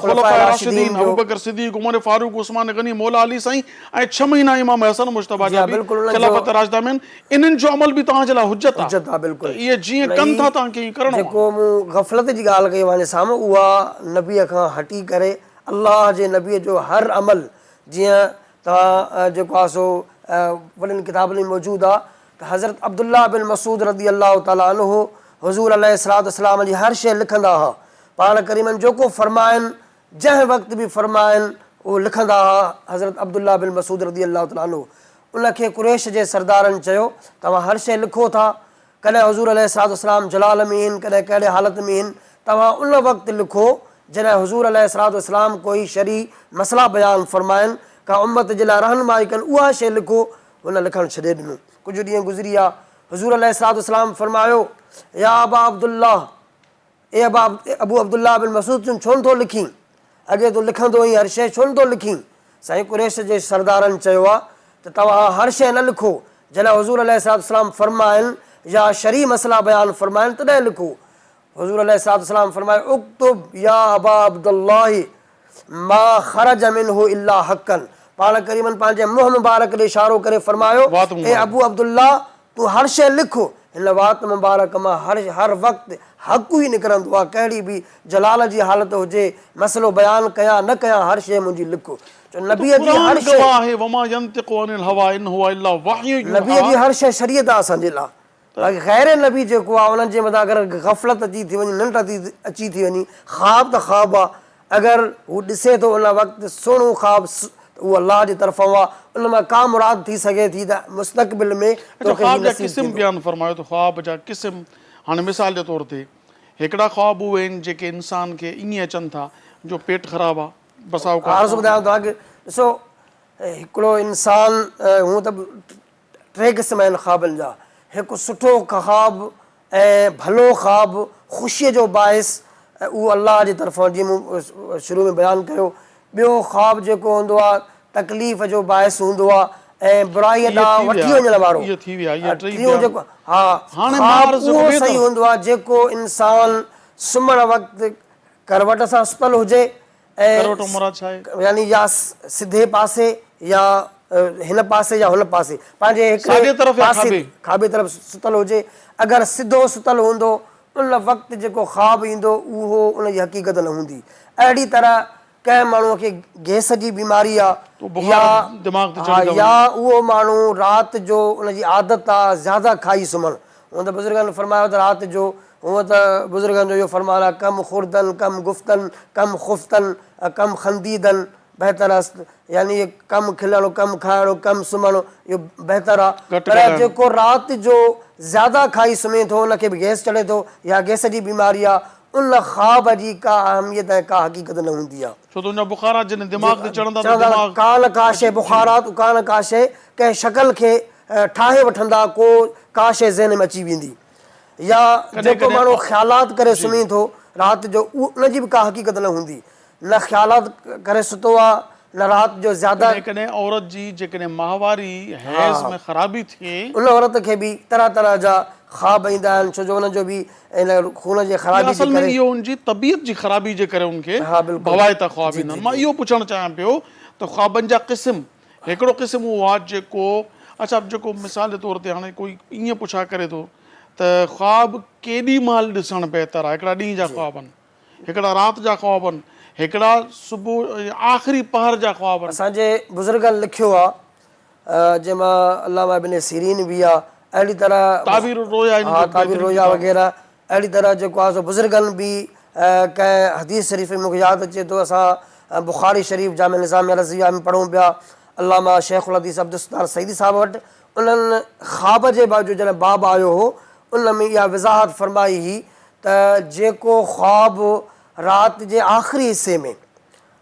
खुलफाए राशिदीन अबू बकर सिद्दीक़, उमर फारूक, उस्मान गनी, मौला अली साईं ऐं 6 महीना इमाम हसन मुश्तबा जा बि ख़िलाफ़त राशिदा में इन्हनि जो अमल बि तव्हांजे लाइ हुजत आहे। बिल्कुलु इहे जीअं कनि था तव्हांखे ईअं करिणो आहे। जेको मूं ग़फ़लत जी ॻाल्हि कई वञे साम्हूं, उहा नबीअ खां हटी करे अलाह जे नबीअ जो हर अमल, जीअं तव्हां जेको आहे सो वॾनि किताबनि में मौजूदु आहे त हज़रत अब्दुल्ला बिन मसूद रज़ी अल्लाह ताला अन्हु हुज़ूर अलैहिस्सलाम जी हर शइ लिखंदा हुआ। पाण करीमनि जेको फ़रमाइनि, जंहिं वक़्तु बि फ़रमाइनि उहो लिखंदा हुआ। हज़रत अब्दुल्ला बिन मसूद रज़ी अल्लाह ताला अन्हु, उनखे कुरैश जे सरदारनि चयो तव्हां हर शइ लिखो था, कॾहिं हुज़ूर अलैहिस्सलाम जलाल में आहिनि, कॾहिं कहिड़े हालत में आहिनि, तव्हां उन वक़्तु लिखो जॾहिं हुज़ूर अलैहिस्सलाम कोई शरी मसला बयानु फ़रमाइनि, का उम्मत जे लाइ रहनुमाई कनि, उहा शइ लिखो। हुन लिखणु छॾे ॾिनो। कुझु ॾींहं गुज़री विया, हुज़ूर अलैहिस्सलाम फ़रमायो, या अबा अब्दुल्ला, ए अबू अब्दुल्ला बिन मसूद, तूं छो नथो लिखीं? अॻे तूं लिखंदो हुई हर शइ, छो नथो लिखीं? साईं कुरैश जे सरदारनि चयो आहे त तव्हां हर शइ न लिखो, जॾहिं हुज़ूर अलैहिस्सलाम फ़रमाइनि या शरी मसला बयानु फ़रमाइनि तॾहिं लिखो। हुज़ूर अलैहिस्सलाम फ़रमायो, उक्तुब या अबा अब्दुल्लाह मा ख़रज मिन्हु इल्ला हक़्क़न। पाण करीमन पंहिंजे मुंहुं मुबारक ॾे इशारो करे फ़रमायो, ए अबू अब्दुल्ला, तूं हर शइ लिख, हिन वात मुबारक मां हर वक़्तु हक़ ई निकिरंदो आहे। कहिड़ी बि जलाल जी हालत हुजे, मसलो बयानु कयां न कयां, हर शइ मुंहिंजी लिखो। नबीअ जी हर शइ, नबीअ जी हर शइ शरीयत आहे असांजे लाइ। बाक़ी ग़ैर नबी जेको आहे उन्हनि जे मथां अगरि ग़फ़लत अची थी वञे, निंड अची थी वञे, ख़्वाब त ख़्वाब आहे। अगरि हू ॾिसे थो उन वक़्तु सुहिणो ख़्वाब, उहो अलाह जी तरफ़ां आहे, उन मां का मुराद थी सघे थी त मुस्तक़बिल में ख़्वाब जा क़िस्म बयानु फ़रमायो त ख़्वाब जा क़िस्म। हाणे मिसाल जे तौर ते हिकिड़ा ख़्वाब उहे आहिनि जेके इंसान खे ईअं अचनि था जो पेट ख़राबु आहे, बसाओ अर्ज़ु ॿुधायां तव्हांखे। ॾिसो, हिकिड़ो इंसानु, हूअं त 3 क़िस्म आहिनि ख़्वाबनि जा। हिकु सुठो ख़्वाब ऐं भलो ख़्वाब, ख़ुशीअ जो बाइस, उहो अलाह जी तरफ़ां, जीअं मूं शुरू में बयानु कयो। ॿियो ख़्वाब जेको हूंदो आहे तकलीफ़ जो बाइस हूंदो आहे ऐं बुराईअ ॾांहुं वठी वञण वारो। टियों जेको उहो सही हूंदो आहे जेको इंसानु सुम्हण वक़्तु करवट सां सुतल हुजे ऐं यानी या सिधे पासे या हिन पासे या हुन पासे, पंहिंजे खाॿे तरफ़ सुतल हुजे। अगरि सिधो सुतल हूंदो, उन वक़्तु जेको ख़्वाबु ईंदो उहो उनजी हक़ीक़त न हूंदी। अहिड़ी तरह कंहिं माण्हूअ खे गैस जी बीमारी आहे या उहो माण्हू राति जो उनजी आदत आहे ज़्यादा खाई सुम्हणु। हूअं त बुज़ुर्गनि फ़रमायो त राति जो, हूअं त बुज़ुर्गनि जो इहो फ़रमानु आहे, कम खुर्दन कम गुफ़्तन कम ख़ुफ़्तन कम खंदीदन बहितर आहे। यानी कम खिलणु, कम खाइणु, कम सुम्हणु, इहो बहितर आहे। पर जेको राति जो ज़्यादा खाई सुम्हे थो, उनखे बि गैस चढ़े थो या गैस जी बीमारी आहे, उन ख़्वाब जी का अहमियत ऐं का हक़ीक़त न हूंदी आहे। कान का शइ बुख़ारात, कान का शइ कंहिं शक्ल खे ठाहे वठंदा, को का शइ ज़हन में अची वेंदी। या जेको माण्हू ख़्यालात करे सुम्हे थो राति जो, उनजी बि का हक़ीक़त न हूंदी। न ख़्यालात करे सुतो आहे, न राति जो ज़्यादा। औरत जी जेकॾहिं माहवारी हैज़ में ख़राबी थिए, उन औरत खे बि तरह तरह जा ख़्वाब ईंदा आहिनि, छो जो हुनजो बि इन खून जी ख़राबी जे करे, इहो उनजी तबियत जी ख़राबी जे करे उनखे भवाइता ख़्वाब ईंदा आहिनि। मां इहो पुछणु चाहियां पियो त ख़्वाबनि जा क़िस्म, हिकिड़ो क़िस्म उहो आहे जेको, अच्छा जेको मिसाल जे तौर ते हाणे कोई ईअं पुछा करे थो त ख़्वाब केॾी महिल ॾिसणु बहितर आहे। हिकिड़ा ॾींहं जा ख़्वाब आहिनि, हिकिड़ा राति जा ख़्वाब आहिनि, हिकिड़ा सुबुह आख़िरी पहर जा ख़्वाब आहिनि। असांजे बुज़ुर्गनि लिखियो आहे, जंहिंमां अल्लामा इब्न सीरीन बि आहे, अहिड़ी तरह ताबीर रोया वग़ैरह, अहिड़ी तरह जेको आहे सो बुज़ुर्गनि बि कंहिं हदीस शरीफ़ में मूंखे यादि अचे थो, असां बुख़ारी शरीफ़ जामे निज़ाम रज़िया में पढ़ूं पिया, अल्लामा शेख़ुल हदीस अब्दुल सत्तार सईदी साहिब वटि, उन्हनि ख़्वाब जे बाबति जॾहिं बाब आयो हो, उन में इहा वज़ाहत फरमाई हुई त जेको ख़्वाब राति जे आख़िरी हिसे में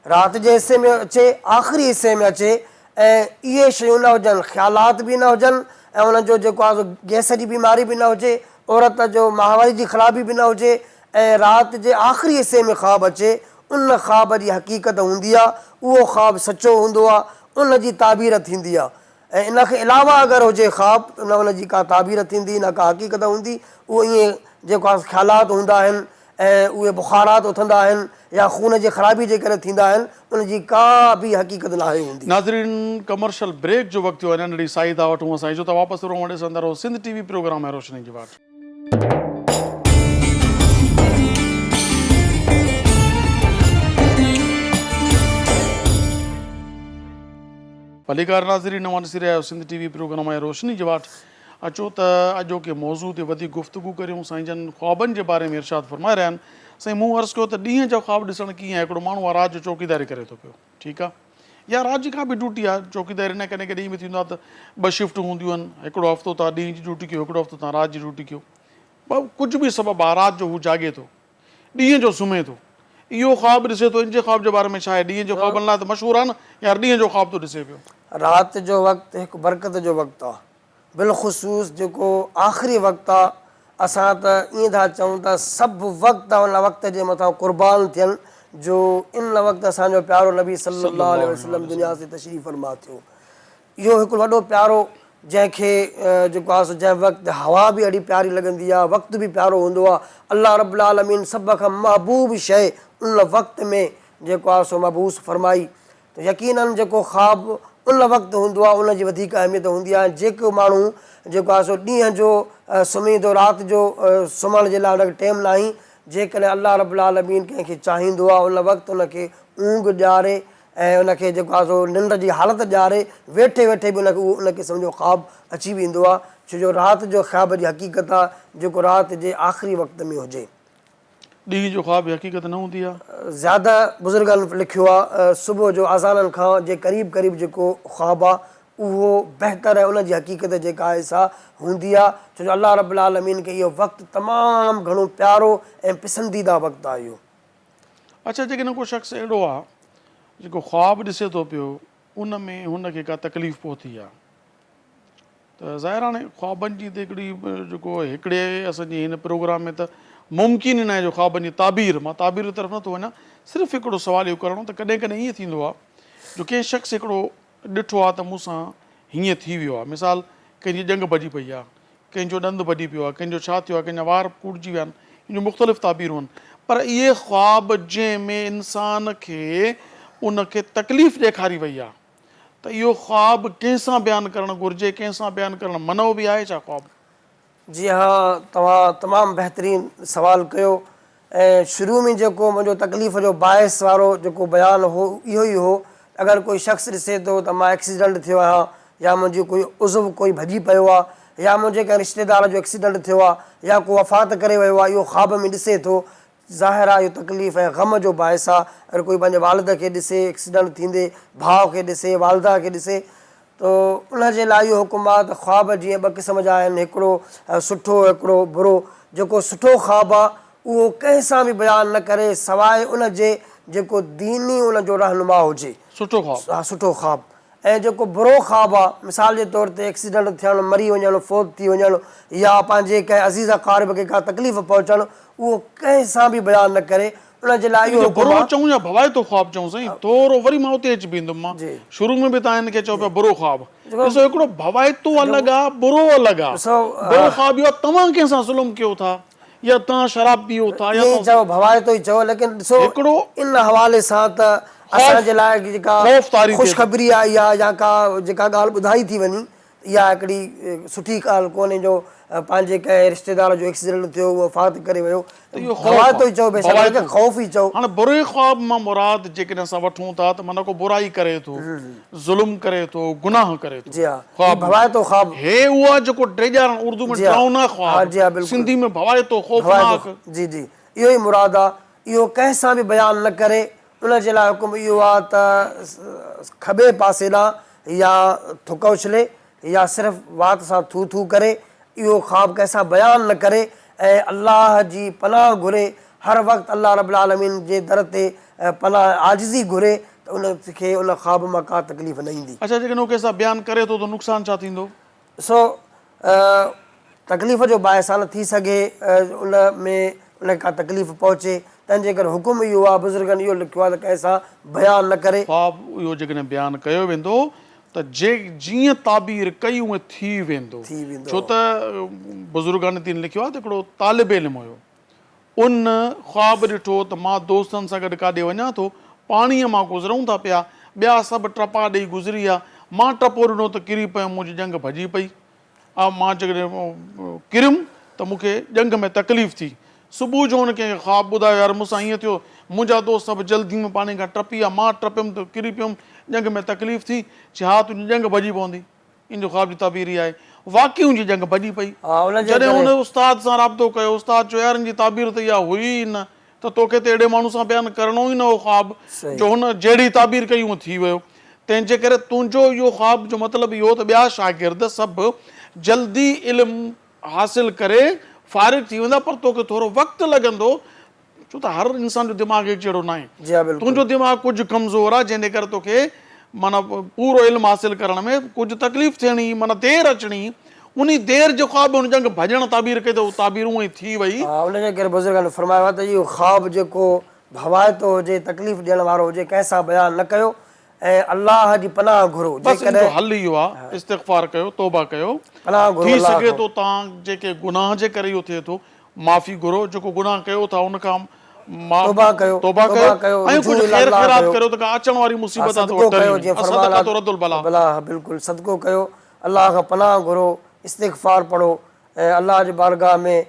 अचे, आख़िरी हिसे में अचे ऐं इहे शयूं न हुजनि, ख़्यालात बि न हुजनि ऐं उनजो जेको आहे गैस जी बीमारी बि न हुजे, औरत जो माहवारी जी ख़राबी बि न हुजे ऐं राति जे आख़िरी हिसे में ख़्वाब अचे, उन ख़्वाब जी हक़ीक़त हूंदी आहे, उहो ख़्वाब सचो हूंदो आहे, उन जी ताबीर थींदी आहे। ऐं इन खे अलावा अगरि हुजे ख़्वाब न उन जी का ताबीर थींदी, न का हक़ीक़त हूंदी, उहो ईअं जेको आहे ख़्यालात हूंदा आहिनि ऐं उहे बुखारात उथंदा आहिनि या खून जी ख़राबी जे करे थींदा आहिनि, उनजी का बि हक़ीक़त न आहे हूंदी। नाज़रीन, कमर्शियल ब्रेक जो वक़्तु थियो, नंढड़ी साई था वठूं असां जो त वापसि वञो ॾिसंदा रहो सिंध टीवी प्रोग्राम है रोशनी जी वाट। भलीकार नाज़रीन, नवां ॾिसी रहिया आहियो सिंध टीवी प्रोग्राम आहे रोशनी जी वाट। अचो त अॼोके मौज़ू ते वधीक गुफ़्तगू करियूं। साईं जन ख़्वाबनि जे बारे में इरशाद फरमाए रहिया आहिनि। साईं मूं अर्ज़ु कयो त ॾींहं जो ख़्वाबु ॾिसणु कीअं आहे। हिकिड़ो माण्हू आहे राति जो चौकीदारी करे थो पियो, ठीकु आहे, या राति जी का बि ड्यूटी आहे, चौकीदारी न कॾहिं कॾहिं में थींदो आहे त 2 शिफ्टूं हूंदियूं आहिनि, हिकिड़ो हफ़्तो तव्हां ॾींहं जी ड्यूटी कयो, हिकिड़ो हफ़्तो तव्हां राति जी ड्यूटी कयो, कुझु बि सबबु आहे, राति जो हू जाॻे थो, ॾींहं जो सुम्हे थो, इहो ख़्वाबु ॾिसे थो। इन जे ख़्वाब जे बारे में छा आहे? ॾींहं जो ख़्वाबनि लाइ त मशहूरु आहे न, या ॾींहं जो ख़्वाब थो ॾिसे पियो? राति जो वक़्तु हिकु बरकत जो वक़्तु आहे, बिलख़ुसूस जेको आख़िरी वक़्तु आहे। असां त ईअं था चऊं त सभु वक़्तु उन वक़्त जे मथां क़ुर्बान थियनि जो इन वक़्तु असांजो प्यारो नबी सल्लल्लाहु अलैहि वसल्लम दुनिया से तशरीफ़ फरमा थियो। इहो हिकु वॾो प्यारो जंहिंखे जेको आहे जंहिं वक़्तु हवा बि ॾाढी प्यारी लॻंदी आहे, वक़्तु बि प्यारो हूंदो आहे। अल्लाह रब्बुल आलमीन सभ खां महबूब शइ उन वक़्त में जेको आहे सो मबूस फरमाई। त यकीननि जेको ख़्वाब उन वक़्तु हूंदो आहे उनजी वधीक अहमियत हूंदी आहे। जेको माण्हू जेको आहे सो ॾींहं जो सुम्हींदो, राति जो सुम्हण जे लाइ उनखे टाइम न आहे, जेकॾहिं अल्लाह रब्बुल आलमीन कंहिंखे चाहींदो आहे उन वक़्तु उनखे ऊंघ ॾियारे ऐं उनखे जेको आहे सो निंड जी हालत ॾियारे, वेठे वेठे बि उनखे सम्झो ख़्वाब अची वेंदो आहे, छो जो राति जो ख़्वाब जी हक़ीक़त आहे जेको राति जे आख़िरी वक़्त में हुजे। ॾींहं जो ख़्वाब हक़ीक़त न हूंदी आहे। ज़्यादा बुज़ुर्गनि लिखियो आहे सुबुह जो अज़ाननि खां जे क़रीब क़रीब जेको ख़्वाब आहे उहो बहितर आहे, उनजी हक़ीक़त जेका आहे सा हूंदी आहे, छो जो अल्लाह रब्बुल आलमीन खे इहो वक़्तु तमामु घणो प्यारो ऐं पसंदीदा वक़्तु आहे इहो। अच्छा, जेकॾहिं को शख़्स अहिड़ो आहे जेको ख़्वाब ॾिसे थो पियो, उन में हुनखे का तकलीफ़ पहुती आहे, त ज़ाहिर हाणे ख़्वाबनि जी त हिकिड़ी जेको हिकिड़े असांजे हिन प्रोग्राम में त मुमकिन न आहे जो ख़्वाबनि जी ताबीर, मां ताबीर तरफ़ नथो वञा, सिर्फ़ु हिकिड़ो सुवालु इहो करिणो त कॾहिं कॾहिं ईअं थींदो आहे जो कंहिं शख़्स हिकिड़ो ॾिठो आहे त मूंसां हीअं थी वियो आहे। मिसाल, कंहिंजी ॼंग भॼी पई आहे, कंहिंजो ॾंदु भॼी पियो आहे, कंहिंजो छा थियो आहे, कंहिंजा वार कूड़जी विया आहिनि, इन जूं मुख़्तलिफ़ ताबीरूं आहिनि। पर इहे ख़्वाब जंहिंमें इंसान खे उनखे तकलीफ़ ॾेखारी वई आहे, त इहो ख़्वाब कंहिंसां बयानु करणु घुरिजे, कंहिंसां बयानु करणु मनो बि आहे छा ख़्वाब? जी हाँ, तव्हां तमामु बहितरीनु सवालु कयो। ऐं शुरू में जेको मुंहिंजो तकलीफ़ जो बाहिस वारो जेको बयानु हो इहो ई हो, अगरि कोई शख़्स ॾिसे थो त मां एक्सीडेंट थियो आहियां, या मुंहिंजी कोई उज़व कोई भॼी पियो आहे, या मुंहिंजे कंहिं रिश्तेदार जो एक्सीडेंट थियो आहे, या को वफ़ात करे वियो आहे, इहो ख़्वाब में ॾिसे थो, ज़ाहिर आहे इहो तकलीफ़ ऐं ग़म जो बाहिस आहे। अगरि कोई पंहिंजे वालिद खे ॾिसे एक्सीडेंट थींदे, भाउ खे ॾिसे, वालिदा खे ॾिसे, त उनजे लाइ इहो हुकुम आहे त ख़्वाब जीअं 2 क़िस्म जा आहिनि, हिकिड़ो सुठो, हिकिड़ो बुरो। जेको सुठो ख़्वाब आहे उहो कंहिंसां बि बयानु न करे सवाइ उनजे जेको दीनी उनजो रहनुमा हुजे, सुठो ख़्वाब। हा, सुठो ख़्वाब। ऐं जेको बुरो ख़्वाब आहे, मिसाल जे तौर ते एक्सीडेंट थियणु, मरी वञणु, फ़ौत थी वञणु, या पंहिंजे कंहिं अज़ीज़ क़ारिब खे का तकलीफ़ पहुचणु, उहो कंहिंसां बि बयानु न करे, उनजे लाइ इहो बुरो चऊं या भवाइतो ख़्वाब चऊं साईं, थोरो वरी मां उते अची बीहंदुमि। मां शुरू में बि तव्हां हिनखे चओ पिया बुरो ख़्वाब। ॾिसो, हिकिड़ो भवाइतो अलॻि आहे, बुरो अलॻि आहे। बुरो ख़्वाब इहो तव्हां कंहिंसां ज़ुल्म कयो था, या तव्हां शराब पीओ था, या चओ भवाइतो ई चओ, लेकिन ॾिसो हिकिड़ो इन हवाले सां त असांजे लाइ जेका ख़ुशख़बरी आहे इहा, या का जेका ॻाल्हि ॿुधाई थी वञे, इहा हिकिड़ी सुठी ॻाल्हि कोन्हे जो पंहिंजे कंहिं रिश्तेदार जो एक्सीडेंट थियो, उहो वफ़ात करे वियो, भवाइतो ई चओ, बेशक ख़ौफ़ ई चओ। हाणे बुरे ख़्वाब मां मुराद जेकॾहिं असां वठूं था त माना को बुराई करे थो, ज़ुल्म करे थो, गुनाह करे थो, जी हा, भवाइतो ख़्वाब हे उहा जेको ड्रेजारन उर्दू में डरावना ख़्वाब, जी हा, बिल्कुलु सिंधी में भवाइतो, ख़ौफ़नाक। जी जी, इहो ई मुराद आहे। इहो कंहिंसां बि बयानु न करे, उनजे लाइ हुकुम इहो आहे त खॿे पासे ॾांहुं या थुक उछले, या सिर्फ़ु वात सां थू थू करे, इहो ख़्वाबु कंहिंसां बयानु न करे ऐं अल्लाह जी पनाह घुरे, हर वक़्तु अल्लाह रब्बुल आलमीन जे दर ते पनाह आजिज़ी घुरे, त उनखे उन ख़्वाब मां का तकलीफ़ न ईंदी। अच्छा, जेकॾहिं उहो कंहिंसां बयानु करे थो त नुक़सानु छा थींदो? ॾिसो, तकलीफ़ जो बाहिसां न थी सघे, उन में उनखे का तकलीफ़ पहुचे, तंहिंजे करे हुकुम इहो आहे, बुज़ुर्गनि इहो लिखियो आहे त कंहिंसां बयानु न करे। ख़्वाबु इहो जेकॾहिं बयानु कयो वेंदो त जीअं ताबीर कई उहे थी वेंदो। छो त बुज़ुर्गनि तीन लिखियो आहे त हिकिड़ो तालिब इल्मु हुयो, उन ख़्वाबु ॾिठो त मां दोस्तनि सां गॾु काॾे वञा थो, पाणीअ मां गुज़रूं था पिया, ॿिया सभु टपा ॾेई गुज़री विया, मां टपो ॾिनो त किरी पियुमि, मुंहिंजी ॼंघ भॼी पई, मां जेकॾहिं किरियुमि त मूंखे ॼंघ में तकलीफ़ थी। सुबुह जो हुन कंहिंखे ख़्वाबु ॿुधायो, यार मूंसां ईअं थियो, मुंहिंजा दोस्त सभु जल्दी में पाणी खां टपी विया, मां टपियुमि त किरी पियुमि, ॼंघ में तकलीफ़ थी। चई हा, तुंहिंजी ॼंघ भॼी पवंदी, इन जो ख़्वाब जी ताबीर इहा आहे। वाक़ई हुनजी ॼंघ भॼी पई। जॾहिं हुन उस्ताद सां राब्तो कयो, उस्ताद चयो यार हिन जी ताबीर त इहा हुई ई न, त तोखे त अहिड़े माण्हू सां बयानु करिणो ई न हो ख़्वाबु, जो हुन जहिड़ी ताबीर कई उहो थी वियो। तंहिंजे करे तुंहिंजो इहो ख़्वाब जो मतिलबु इहो त ॿिया शागिर्द सभु जल्दी इल्मु हासिलु करे फ़ारिग़ थी वेंदा, पर तोखे थोरो वक़्तु लॻंदो, छो त हर इंसान जो दिमाग़ हिकु जहिड़ो न आहे। तुंहिंजो दिमाग़ कुझु कमज़ोर आहे, जंहिंजे करे तोखे माना पूरो इल्मु हासिलु करण में कुझु तकलीफ़ थियणी, माना देरि अचणी, उन देरि जो ख़्वाब हुन ॼंघ भॼणु ताबीर कई त उहा ताबीर उअं ई थी वई। उनजे करे बुज़ुर्गनि फरमायो आहे त इहो ख़्वाबु जेको भवाइतो हुजे, तकलीफ़ ॾियण वारो हुजे, कंहिंसां बयानु न कयो ऐं अल्लाह जी पनाह घुरो। हल इहो आहे, इस्तिग़फ़ार कयो, तौबा कयो, थी सघे थो तव्हां जेके गुनाह जे करे इहो थिए थो माफ़ी घुरो, जेको गुनाह कयो था उनखां तौबा कयो ऐं कुझु ख़ैर ख़ैरात कयो त का अचण वारी मुसीबत आहे बिल्कुलु सदको कयो, अल्लाह खां पनाह घुरो, इस्तिग़फ़ार पढ़ो ऐं अल्लाह जे बारगाह में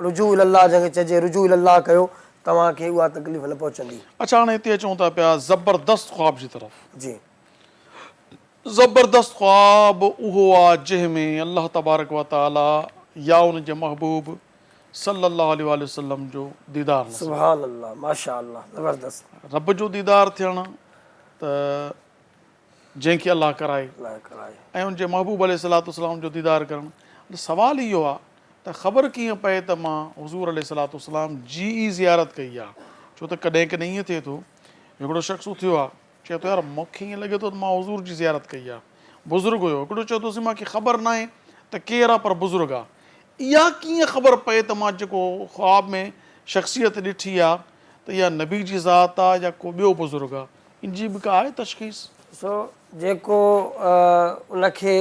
रुजू अल्लाह जंहिंखे चइजे, रुजू अल्लाह कयो, तव्हांखे उहा तकलीफ़ न पहुचंदी। अच्छा, हाणे हिते अचूं था पिया ज़बरदस्त ख़्वाब जी तरफ़। जी, ज़बरदस्त ख़्वाब उहो आहे जंहिंमें अल्लाह तबारक व तआला या उन जे महबूब सल्लल्लाहु अलैहि वसल्लम जो दीदार, सुभान अल्लाह, माशा अल्लाह, ज़बरदस्त, रब जो दीदार थियणु त जंहिंखे अल्लाह कराए ऐं उनजे महबूब अलैहिस्सलाम जो दीदार करणु। सवाल इहो आहे त ख़बर कीअं पए त मां हुज़ूर अलैहिस्सलाम जी ई ज़ियारत कई आहे? छो त कॾहिं कॾहिं ईअं थिए थो, हिकिड़ो शख़्स उथियो आहे, चए थो यार मूंखे ईअं लॻे थो त मां हुज़ूर जी ज़ियारत कई आहे। बुज़ुर्ग हुयो, हिकिड़ो चयो तोसीं मूंखे ख़बर न आहे त केरु आहे, पर बुज़ुर्ग आहे। इहा कीअं ख़बर पए त मां जेको ख़्वाब में शख़्सियत ॾिठी आहे त इहा नबी जी ज़ात आहे या को ॿियो बुज़ुर्ग आहे? इन जी बि का आहे तशख़ीस? जेको उनखे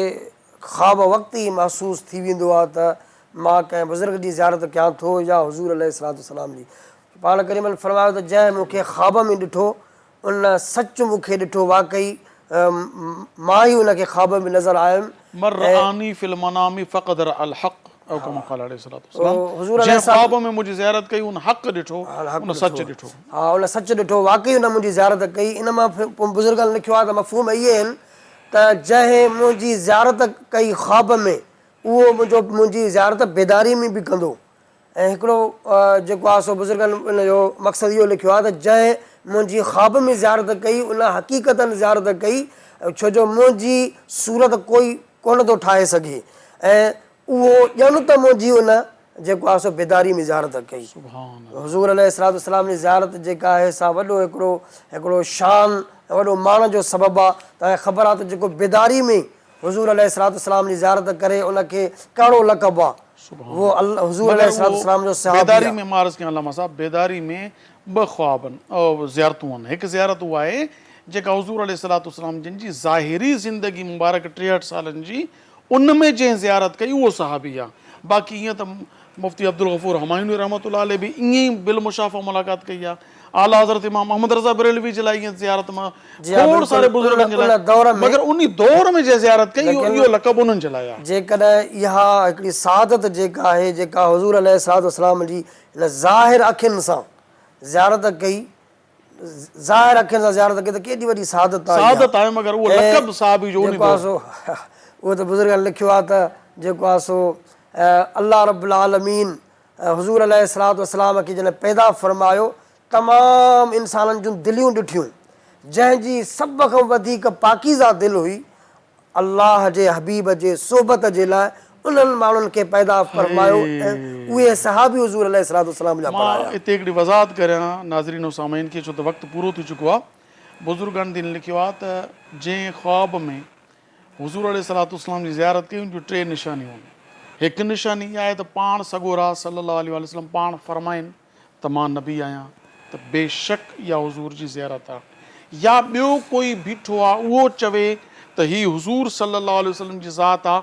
ख़्वाब वक़्तु ई महसूसु थी वेंदो आहे त मां कंहिं बुज़ुर्ग जी ज़ियारत कयां थो या हुज़ूर अलैहिस्सलाम जी। पाण करीमन फरमायो त जंहिं मूंखे ख़्वाब में ॾिठो उन सच मूंखे ॾिठो, वाक़ई मां ई उनखे ख़्वाब में नज़र आयुमि। हा, उन सच ॾिठो, वाक़ई उन मुंहिंजी ज़ियारत कई। इन मां बुज़ुर्गनि लिखियो आहे त मफ़हूम इहे आहिनि त जंहिं मुंहिंजी ज़ियारत कई ख़्वाब में, उहो मुंहिंजी ज़ियारत बेदारी में बि कंदो। ऐं हिकिड़ो जेको आहे सो बुज़ुर्गनि उन जो मक़सदु इहो लिखियो आहे त जंहिं मुंहिंजी ख़्वाब में ज़ियारत कई उन हक़ीक़तनि ज़ियारत कई, छो जो मुंहिंजी सूरत कोई कोन थो ठाहे सघे ऐं उहो ॼण त मुंहिंजी उन जेको आहे सो बेदारी में ज़ियारत कई। हुज़ूर अलैहिस्सलाम जी ज़ियारत जेका आहे सा वॾो हिकिड़ो शान, वॾो मान जो सबबु आहे। तव्हांखे ख़बर आहे त जेको बेदारी में हुज़ूर अलैहिस्सलाम जी ज़ियारत करे उनखे कहिड़ो लक़ब आहे, उहो हुज़ूर अलैहिस्सलाम जो बेदारी में मार्ज़ कयां अल्लामा साहब, बेदारी में ॿ ख़्वाब आहिनि, ज़ियारतूं आहिनि। हिकु ज़ियारत उहा आहे जेका हुज़ूर अलैहिस्सलाम जिन जी ज़ाहिरी ज़िंदगी मुबारक 63 सालनि जी, उन में जंहिं ज़ियारत कई उहो सहाबी आहे। बाक़ी ईअं त मुफ़्ती अब्दुल गफ़ूर हमायूनी रहमतुल्लाह अलैह बि ईअं ई बिल मुशाफ़ा मुलाक़ात कई आहे। आला हज़रत इमाम मोहम्मद रज़ा बरेलवी जे लाइ ईअं ज़ियारत मां खोड़ सारे बुज़ुर्गनि जे लाइ, मगर उन दौर में जंहिं ज़ियारत कई इहो लक़ब उन्हनि जे लाइ आहे। जेकॾहिं इहा हिकिड़ी सआदत जेका आहे, जेका हुज़ूर अलैहिस्सलाम जी हिन ज़ाहिर अखियुनि सां ज़ियारत कई, ज़ाहिर अखियुनि सां ज़ियारत कई, त केॾी वॾी सआदत आहे। मगर उहो लक़ब सहाबी जो जेको आहे सो उहो त बुज़ुर्गनि लिखियो आहे त जेको आहे सो अल्लाह रब्बुल आलमीन हुज़ूर अलैहिस्सलाम खे जॾहिं पैदा फ़रमायो, तमामु इंसाननि जूं दिलियूं ॾिठियूं, जंहिंजी सभ खां वधीक पाकीज़ा दिलि हुई अल्लाह जे हबीब जे सोबत जे लाइ, उन्हनि माण्हुनि खे पैदा फरमायो ऐं उहे सहाबी हुज़ूर अलैहिस्सलाम जा मां बणाया। हिते हिकिड़ी वज़ाहत करियां नाज़रीन ऐं सामाईन खे, छो त वक़्तु पूरो थी चुको आहे। बुज़ुर्गनि दिन लिखियो आहे त जंहिं ख़्वाब में हुज़ूर अलैहिस्सलाम जी ज़ियारत कई उन जूं 3 निशानियूं आहिनि। हिकु निशानी इहा आहे त पाण सॻोरा सल्लल्लाहु अलैहि वसल्लम पाण फरमाइनि त मां नबी आहियां, त बेशक इहा हुज़ूर जी ज़ियारत आहे। या ॿियो कोई बीठो आहे उहो चवे त हीअ हुज़ूर सल्लल्लाहु अलैहि वसल्लम जी ज़ात आहे,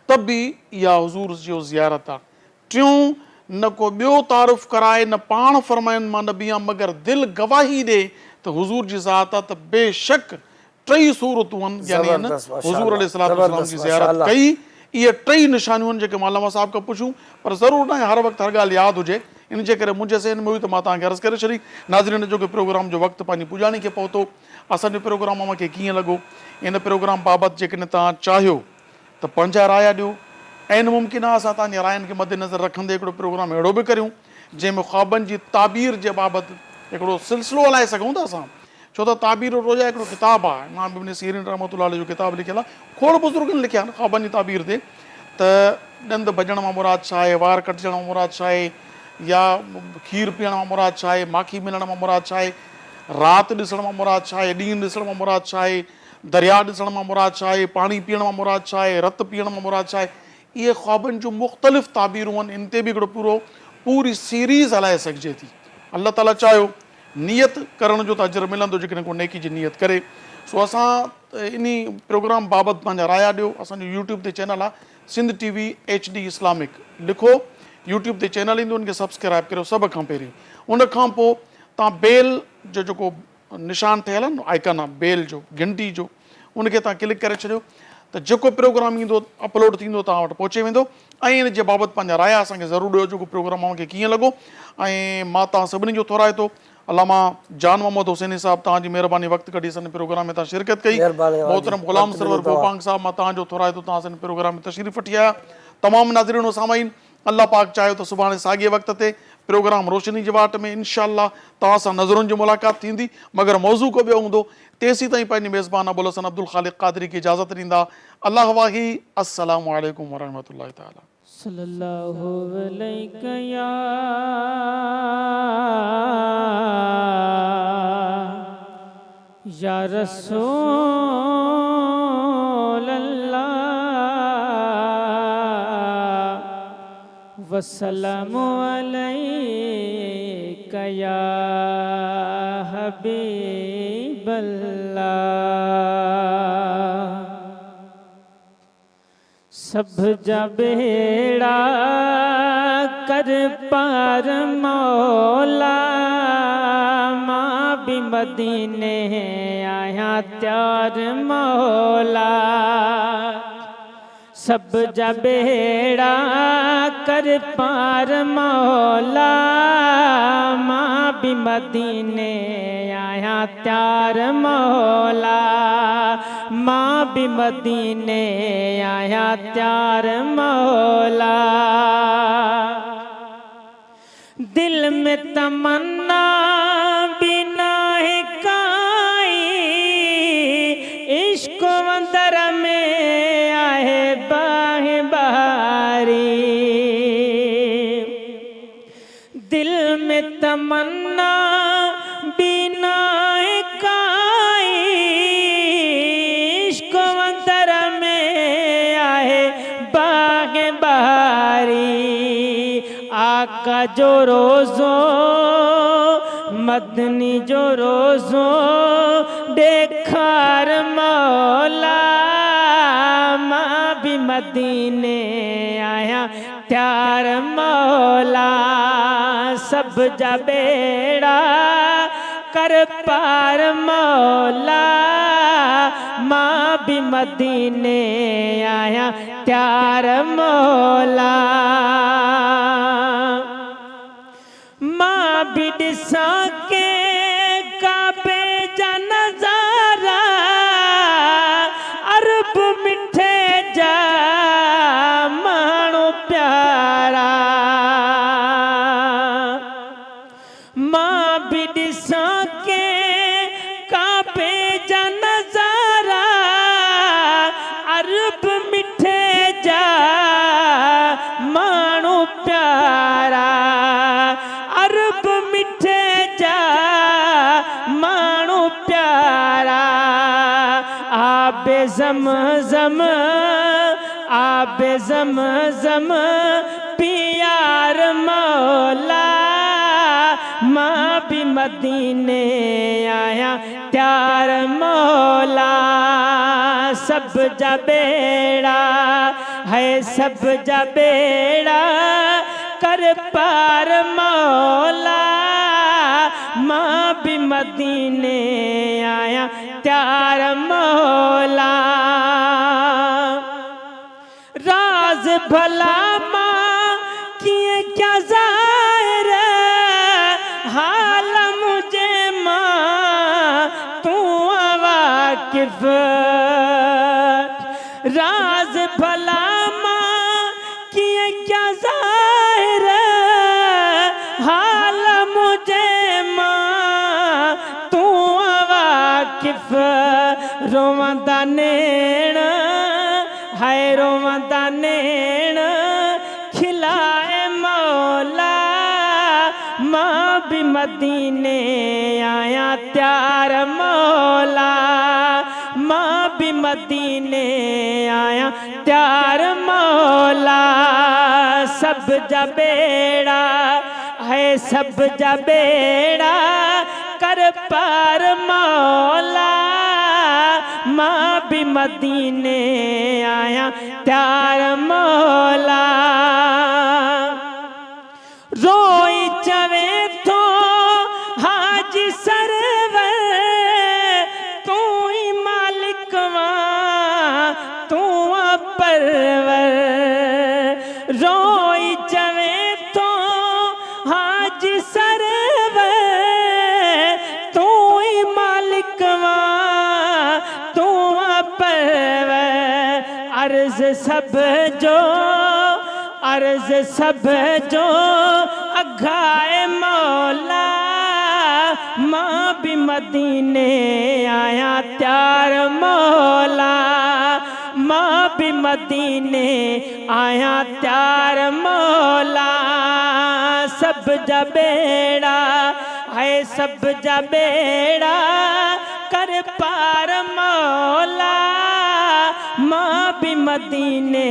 त बि इहा हुज़ूर जो ज़ियारत आहे। टियों, न को ॿियो तारुफ़ कराए, न पाण फरमाइनि मां नबी आहियां, मगर दिलि गवाही ॾे त हुज़ूर जी ज़ात आहे, त बेशक 3 सूरतूं आहिनि, यानी हुज़ूर अलैहिस्सलाम जी ज़ियारत कई। इहे 3 निशानियूं आहिनि जेके मां अल्लामा साहिब खां पुछूं, पर ज़रूरु न हर वक़्तु हर ॻाल्हि यादि हुजे। इन जे करे मुंहिंजे ज़हन में हुई त मां तव्हांखे अर्ज़ु करे छॾी। नाज़रीन, जो कि प्रोग्राम जो वक़्तु पंहिंजी पुॼाणी खे पहुतो। असांजो प्रोग्राम मूंखे कीअं लॻो, इन प्रोग्राम बाबति जेकॾहिं तव्हां चाहियो त पंहिंजा राय ॾियो। ऐं मुमकिन आहे असां तव्हांजे रायनि खे मद्देनज़र रखंदे हिकिड़ो प्रोग्राम अहिड़ो बि करियूं जंहिंमें ख़्वाबनि जी ताबीर जे बाबति हिकिड़ो सिलसिलो हलाए सघूं था असां। छो त ताबीर रोज़ा हिकिड़ो किताबु आहे, इमाम इब्न सीरीन रहमतुल्लाह अलैह जो किताबु लिखियलु आहे, खोड़ बुज़ुर्गनि लिखिया आहिनि ख़्वाबनि जी ताबीर ते, त ॾंद भॼण मां मुराद छा आहे, वार कटिजण मां मुराद छा आहे, या खीर पीअण मां मुराद छा आहे, माखी मिलण मां मुराद छा आहे, राति ॾिसण मां मुराद छा आहे, ॾींहुं ॾिसण मां मुराद छा आहे, दरिया ॾिसण मां मुराद छा आहे, पाणी पीअण मां मुराद छा आहे, रतु पीअण मां मुराद छा आहे। इहे ख़्वाबनि जूं मुख़्तलिफ़ ताबीरूं आहिनि। इन ते बि हिकिड़ो पूरी सीरीज़ हलाए सघिजे थी। अल्लाह ताला चाहियो नियत करण जो त अजर मिलंदो जेकॾहिं को नेकी जी नियत करे। सो असां इन प्रोग्राम बाबति पंहिंजा राया ॾियो। असांजो यूट्यूब ते चैनल आहे सिंध TV HD इस्लामिक, लिखो यूट्यूब ते चैनल ईंदो, उनखे सब्सक्राइब करियो सभ खां पहिरीं। उन खां पोइ तव्हां बेल जो जेको निशान ठहियल आहे न, आइकन आहे बेल जो, घंटी जो, उनखे तव्हां क्लिक करे छॾियो त जेको प्रोग्राम ईंदो अपलोड थींदो तव्हां वटि पहुची वेंदो। ऐं इन जे बाबति पंहिंजा राय असांखे ज़रूरु ॾियो, जेको प्रोग्राम मूंखे कीअं लॻो। ऐं मां तव्हां सभिनी जो थोराए थो, अलामा जान मोहम्मद हुसैनी साहिबु, तव्हांजी महिरबानी वक़्तु कढी असांजे प्रोग्राम में तव्हां शिरकत कई। मोहतरम ग़ुलाम सरवर गोपांग साहिबु, मां तव्हांजो थोराए थो, तव्हां असांजे प्रोग्राम में तशरीफ़ वठी आया। तमामु नाज़रीन सामाईन, अल्लाह पाक चाहियो त सुभाणे साॻिए वक़्त ते प्रोग्राम रोशनी जी वाट में इंशाअल्लाह तव्हां सां नज़रुनि जी मुलाक़ात थींदी, मगर मौज़ू को ॿियो हूंदो। तेसीं ताईं पंहिंजी मेज़बान अबुल हसन अब्दुल ख़ालिक़ क़ादरी खे इजाज़त ॾींदा। अल्लाह वाही, अस्सलामु अलैकुम वरहमतुल्लाहि ताला। सल्लल्लाहु अलैहि या रसूल अल्लाह वस्सलामु अलैका या हबीब अल्लाह। सब जा बेड़ा कर पार मौला, मां भी मदीने आया त्यार मौला। सब जा बेड़ा कर पार मौला, मां भी मदीने आया त्यार मौला। मां भी मदीने आया त्यार मौला। दिल में तमन्ना भी नाहे काई, इश्क अंदर में आए बाहे बारी। दिल में तमन्ना भी नाहे काई, इश्क अंदर में आए बाहे बारी। आका जो रोज़ो मदनी जो रोज़ो देखार मौला, मां भी मदीने आया त्यार मौला। सब जा बेड़ा कर पार मौला, मां भी मदीने आया त्यार मौला। मां भी ॾिसां के काबे जा नज़ारा, अरब मिठे जा माण्हू प्यारा। मां भी ॾिसां के काबे जा नज़ारा, अरब मिठे जा मानू प्यारा आबे ज़मज़म आबे ज़मज़म पियार मौला मां भी मदीने आया त्यार मौला सब जा बेड़ा है सब जा बेड़ा कर पार मौला मां भी मदीने आया त्यार मौला राज भला मां किए क्या ज़ाहिर हाल मुझे मां तू वाकिफ राज भला मां किए क्या ज़ाहिर हाल मुझे मां तू वाकिफ रोवंदा नेण हाय रोवंदा नेण खिलाए मौला मां भी मदीने आया त्यार मौला मां भी मदीने आया त्यार मौला सब जा बेड़ा है सब जा बेड़ा कर पार मौला मां भी मदीने आया त्यार मौला रोई चवे तो हाजी सरवर तू ही मालिक वां तू परवर रोई चवे तो हाजी सरवर तू ही मालिक वां तू परवर अर्ज सब जो अर्ज सब जो अघाए मौला मां भी मदीने आया त्यार मौला मां भी मदीने आया त्यार मौला सब जा बेड़ा है सब जा बेड़ा कर पार मौला मां भी मदीने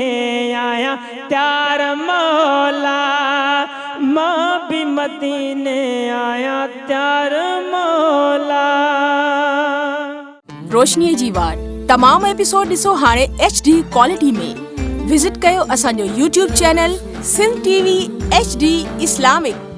आया त्यार मौला मां भी मदीने आया त्यार मौला। रोशनी जी वार तमाम एपिसोड ॾिसो हाणे HD क्वालिटी में विजिट कयो असांजो YouTube channel Sindh TV HD Islamic.